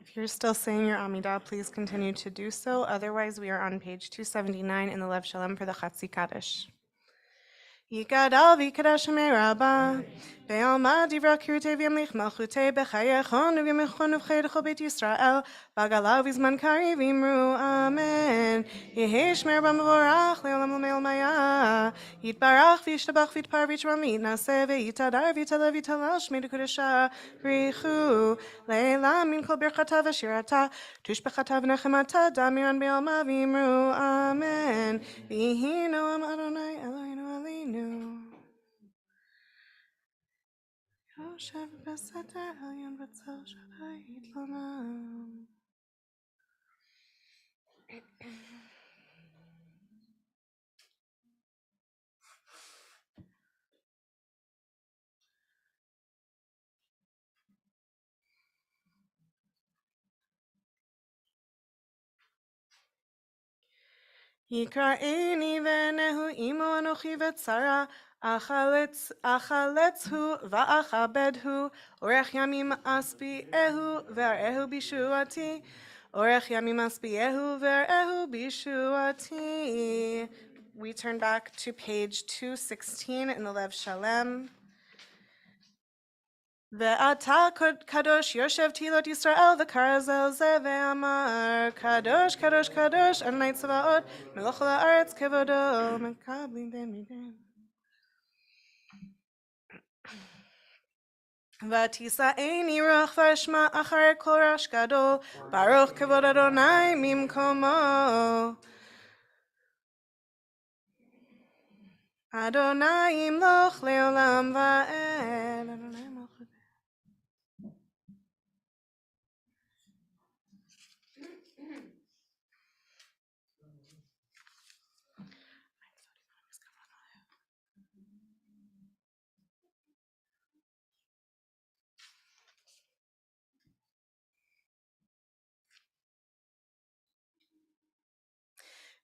If you're still saying your Amidah, please continue to do so. Otherwise, we are on page 279 in the Lev Shalom for the Chatzi Kaddish. Yikadal v'yikadash merabah, be'alma divra kirutei v'yamlich malchutei b'chayechon v'yamechon v'chaydecho beit Yisrael, b'galav v'zman kari v'imru amen. Yehi shmer b'mavorach le'olam l'meil maya, yitbarach v'yishtabach v'yitpar v'yitram v'yitnaseh v'yitadar v'yitalev v'yitalal shmei d'kudesha v'richu, le'ela min kol birchata v'shirata, tushbechata v'nechemata, damiran be'alma v'imru amen. V'yihi noam Adonai Eloheinu aleinu. Yoshev b'seter elyon b'tzel Shaddai yitlamam. Yikra'eni v'enehu imo anochi v'tzara, achaletzu va'achabedhu, orech yamim asbi'ehu v'arehu bishuati, orech yamim asbi'ehu v'arehu bishuati. We turn back to page 216 in the Lev Shalem. Ve'ata kadosh yoshev tilot Yisrael v'karazel ze ve'amar kadosh kadosh kadosh Adonai tzavaot melech ha'aretz kevodo mekablim ben midin. V'tisa'eni ruach v'ashma achare kol rash gadol baruch kevod Adonai mimkomo Adonai imloch le'olam va'ed Adonai imloch.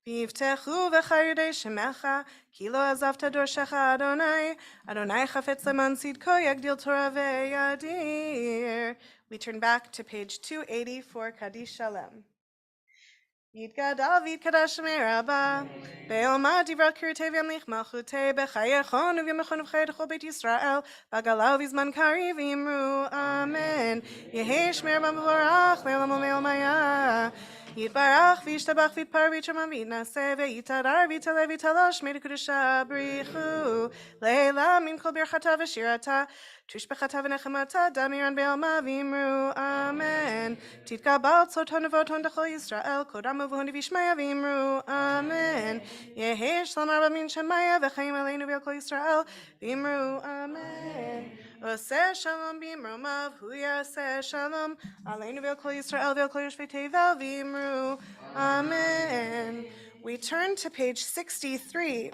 V'yivtechu v'chayudei shemecha, ki lo azavta dorshecha Adonai, Adonai chafetz leman tzidko yagdil Torah ve'yadir. We turn back to page 280 for Kaddish Shalem. Yitgadal v'yitkadash merabah, be'alma divra kirutei v'yamlich malchutei b'chayechon v'yamechon v'chaydecho beit Yisrael, b'galav v'zman kari v'imru amen. Yehi shmer b'mavorach le'olam l'meil maya, yitbarach v'yishtabach v'yitpar v'yitram v'yitnaseh v'yitadar v'yitalev v'yitalal shmei d'kudesha b'richu, le'ela min kol birchata v'shirata, tushbechata v'nechemata, damiran be'alma v'imru amen. Titkabal tzot honavot hondachol Yisrael, kodam v'hon v'yishmaya v'imru amen. Yehi shalom arba min shemaya v'chaim aleinu v'al kol Yisrael v'imru amen. Oseh shalom b'imromav, hu yaseh shalom aleinu v'al kol Yisrael v'al kol yoshvei tevel v'imru amen. We turn to page 63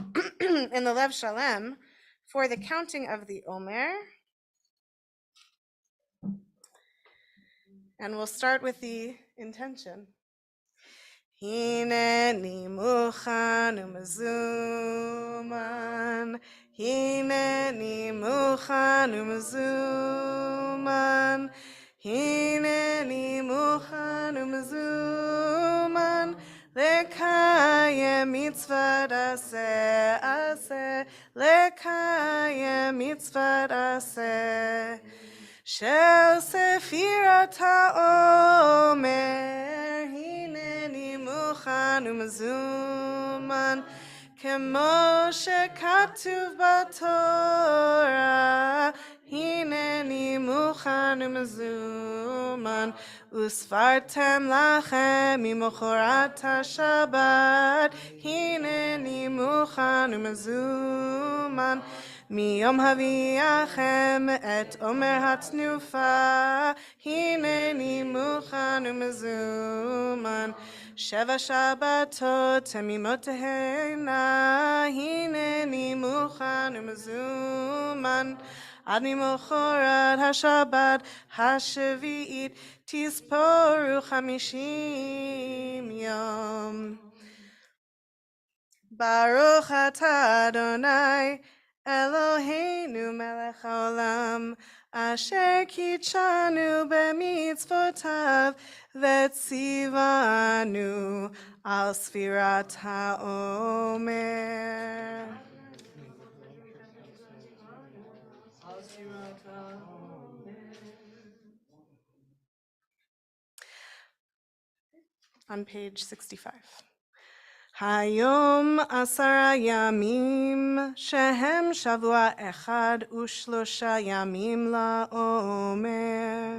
in the Lev Shalem for the counting of the Omer. And we'll start with the intention. Hineni muchan u'mezuman, Hineni muchan u'mezuman, Hineni muchan u'mezuman, lekayem mitzvat aseh, lekayem mitzvat aseh. Shel Sefirat HaOmer, Hineni muchan u'mezuman, Kemo shekatuv b'Torah, Hineni muchan u'mezuman, Usfartem lachem mimochorat HaShabbat, Hineni muchan u'mezuman, Miyom haviachem et omer hatnufa, Hineni muchan u'mezuman, Sheva Shabbatot temimot tehena, Hineni muchan u'mezuman, Ad mimochorat haShabbat haShevi'it tisporu 50 yom. Baruch atah Adonai Eloheinu melech haolam, אשר קידשנו במצוותיו וציוונו על ספירת העומר. On page 65. היום 10 ימים שהם שבוע אחד ושלושה ימים לעומר.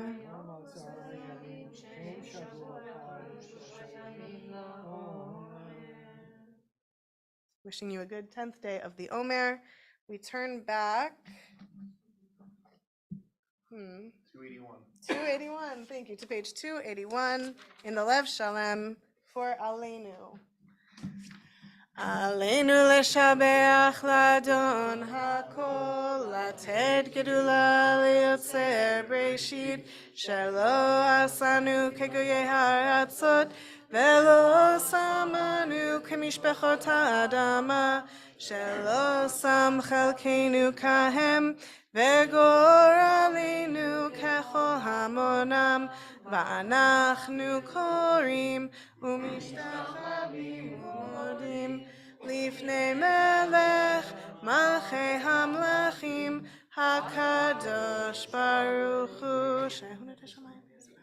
Wishing you a good 10th day of the Omer. We turn back. 281. 281, thank you, to page 281 in the Lev Shalem for Aleinu. עלינו לשבח לאדון הכל, לתת גדולה ליוצר בראשית, שלא עשנו כגויי הארצות, ולא שמנו כמשפחות האדמה, שלא שם חלקנו כהם, וגורלנו ככל המונם, ואנחנו קוראים ומשתחווים ומודים לפני מלך מלכי המלכים הקדוש ברוך הוא. שיהונו את השמיים וישראל.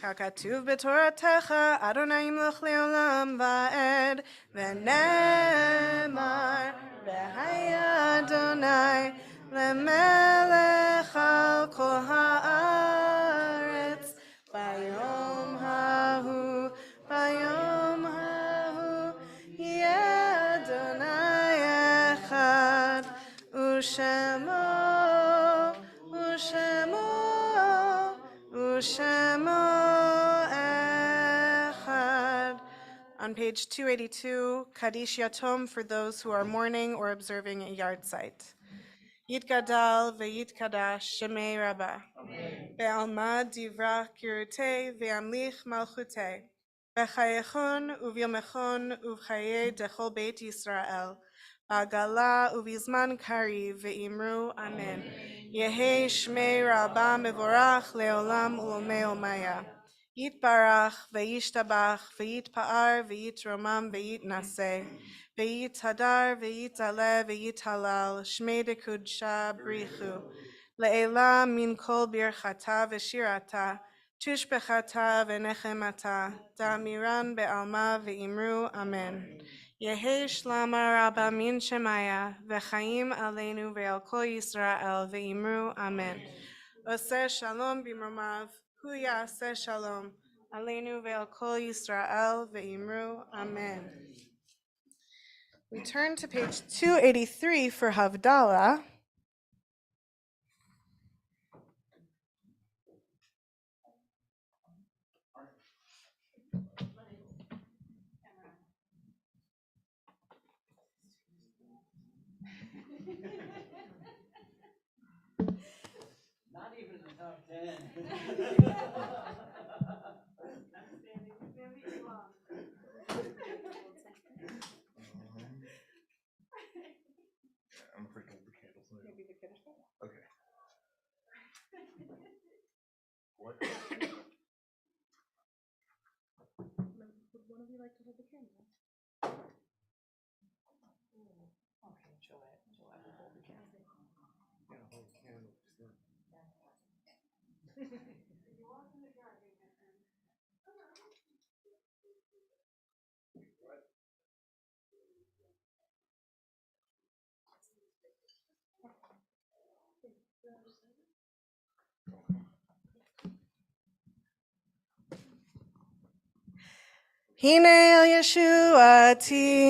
ככתוב בתורתך, אדוני ימלוך לעולם ועד, ונאמר, והיה אדוני למלך על כל הארץ, ביום ההוא, ביום ההוא, יהיה אדוני אחד, ושמו, ושמו, ושמו echad. On page 282, Kaddish Yatom for those who are mourning or observing a yard site. Yitgadal ve'yitkadash shemei rabbah. Be'alma divra kirute ve'amlich malchute. B'chayechon u'v'yomechon u'v'chaye dechol beit Yisrael. Ba'gala u'v'zman kariv ve'imru amen. Yehi shmei rabbah mevorach le'olam u'lomei omaya. Yitbarach ve'yishtabach ve'yitpa'ar ve'yitromam ve'yitnaseh. Ve'yithadar ve'yitzaleh ve'yithalal shmei dekudsha brichu. Le'ela min kol birchata ve'shirata. Tushbechata ve'nechemata. Damiran be'alma ve'imru amen. Yehi shlama rabba min shemaya, v'chaim aleinu ve'al kol Yisrael, ve'imru amen. Oseh shalom b'mromav, hu ya'aseh shalom, aleinu ve'al kol Yisrael, ve'imru amen. We turn to page 283 for Havdalah. Not even in the top 10. I'm afraid to hold the candles. Okay. What? One of you like to hold the candle? Okay, Joette will hold the candle. הנה על ישועתי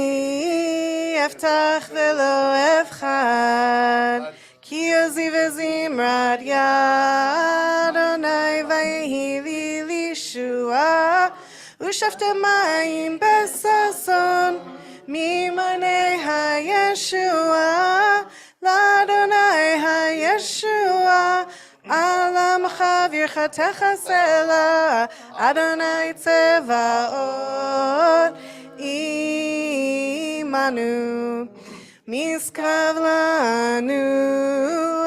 אפתח ולא אבחן, כי עוזי וזמרת יד אדוני ויהי לי לישועה, ושפט מים בששון ממעייני הישועה, לאדוני הישועה. על עמך ברכתך סלע, אדוני צבאות עמנו. משכב לנו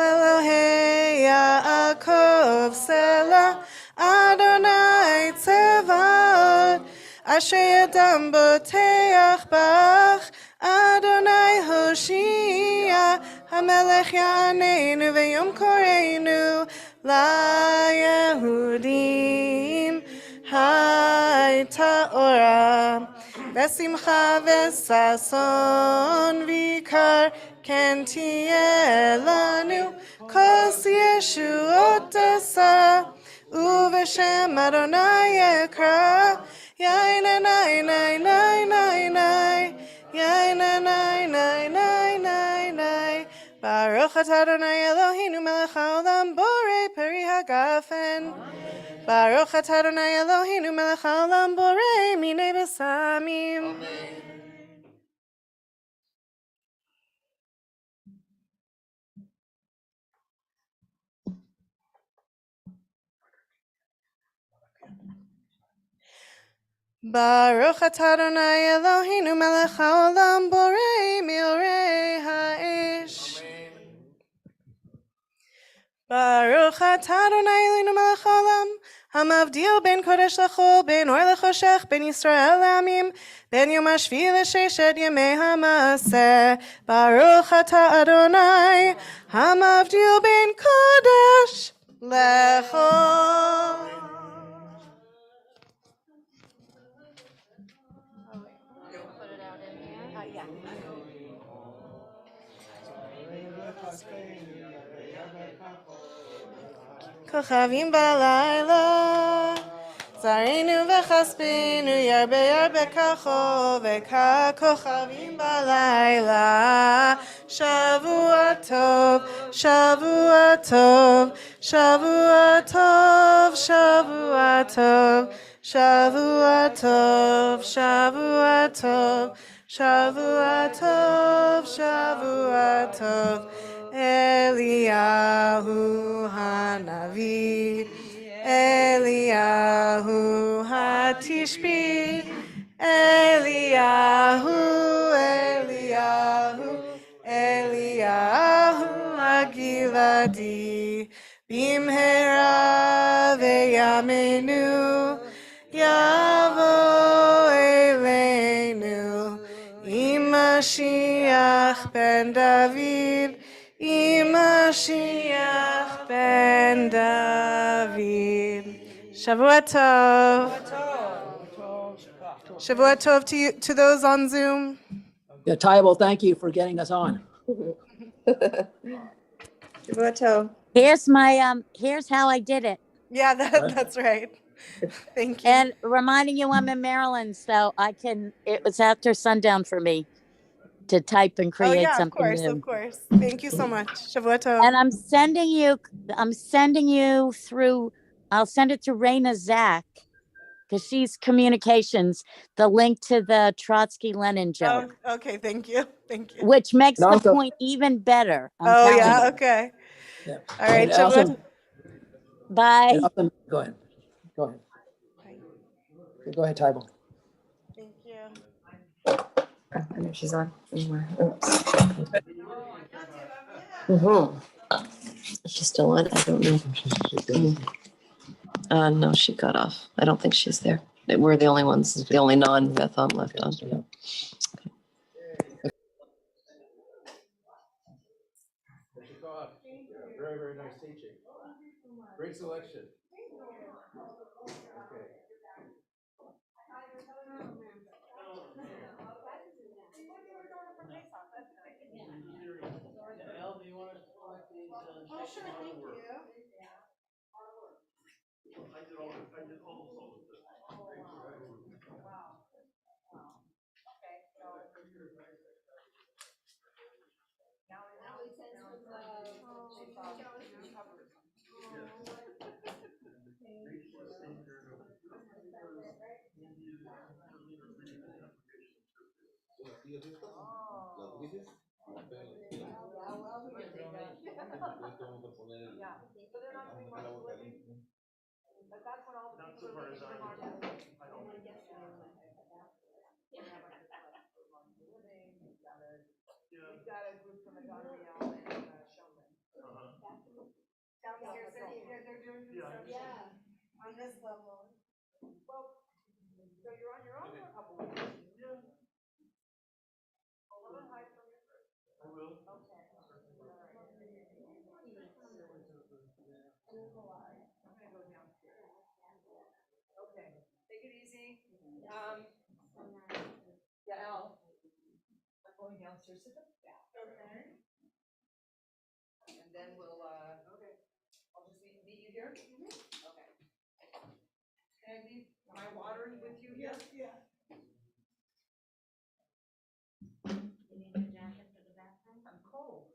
אלוהי יעקב סלע, אדוני צבאות, אשר ידם בוטח בך, אדוני הושיע. המלך יעננו ויום קוראנו ליהודים הייתה אורה, ושמחה וששון ויקר כן תהיה לנו, כוס ישועות עשה ובשם אדוני אקרא, יין עיני ני ני ני ני, יין עיני ני ני ני ני. ברוך אתה אדוני אלוהינו מלך העולם בורא פרי הגפן, ברוך אתה אדוני אלוהינו מלך העולם בורא מיני בשמים. ברוך אתה אדוני אלוהינו מלך העולם בורא מאורי האש. ברוך אתה אדוני אלוהינו מלך העולם המבדיל בין קודש לחול, בין אור לחושך, בין ישראל לעמים, בין יום השביעי לששת ימי המעשה. ברוך אתה אדוני המבדיל בין קודש לחול. כוכבים בלילה, זרינו וחספינו, ירבה ירבה כחובק הכוכבים בלילה. שבוע טוב, שבוע טוב, שבוע טוב, שבוע טוב, שבוע טוב, שבוע טוב, שבוע טוב, שבוע טוב. אליהו הנביא, אליהו התשבי, אליהו, אליהו, אליהו הגלעדי, במהרה בימינו יבוא אלינו, עם משיח בן דוד, עם משיח בן דוד. שבוע tov. Shavua tov to those on Zoom. Yeah, Tybal, thank you for getting us on. Shavua tov. Here's my here's how I did it. Yeah, that's right. Thank you. And reminding you I'm in Maryland, so it was after sundown for me to type and create something new. Of course. Thank you so much. Shavua tov. And I'm sending you through, I'll send it to Raina Zach, because she's communications, the link to the Trotsky Lenin joke. Oh, okay, thank you. Thank you. Which makes the point even better. I'm telling you. Okay. Yeah. All right, Shavua. Bye. Go ahead. Go ahead. Go ahead, Tybal. Thank you. I know she's on anywhere. Oops. She's still on? I don't know. No, she got off. I don't think she's there. We're the only ones, the only non-Bethon left on. Very, very nice teaching. Great selection. Okay. Oh, sure, thank you. I did all the But that's when all the people are leaving from our living. We've got a group from Adonriel and Showman. Downstairs, they're doing construction. Yeah, on this level. Well, so you're on your own for a couple of weeks? Yeah. Well, we're gonna hide from you first. I will. Okay. All right. I'm gonna go downstairs. Okay, take it easy. Yeah, Al. I'm going downstairs to the bath. Okay. And then we'll, okay, I'll just meet you here? Okay. Can I leave my water with you here? Yeah. You need a jacket for the bathroom? I'm cold.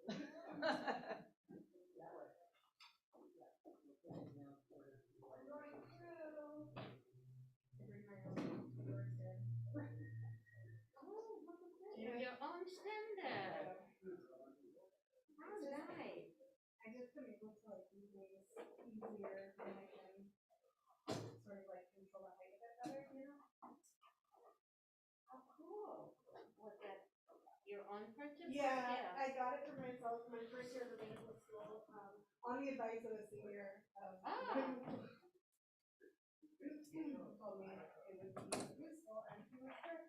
You're your own standard. How nice. I just put it looks like evenings easier and I can sort of like control the height a bit better, you know? Oh, cool. Was that your own purchase? Yeah, I got it for myself my first year of medical school, on the advice of a senior. Told me it would be useful and he was there.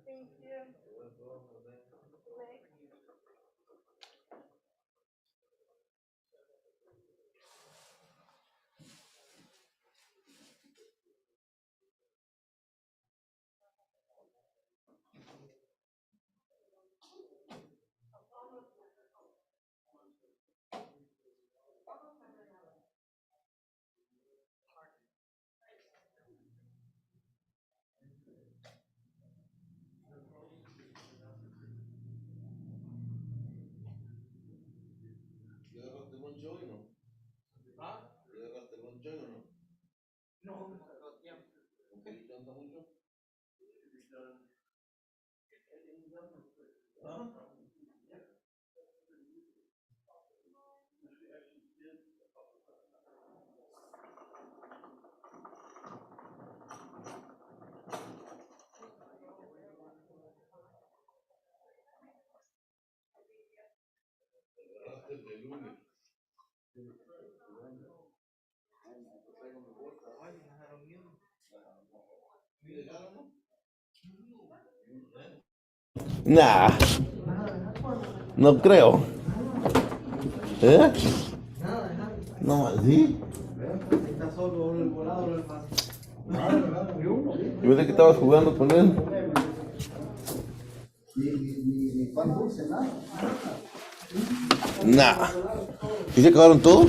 Thank you. Longiano. ¿Ah? ¿Le agarraste Longiano? No, me sacó tiempo. ¿No quería tanta mucho? ¿Ah? Agarraste el de lunes. Ay, me dejaron bien. ¿Me dejaron, no? Nah, no creo. ¿Eh? No, ¿sí? Está solo el volado del paso. Yo pensé que estabas jugando con él. Ni pan dulce, nada. Nah. ¿Y se acabaron todo?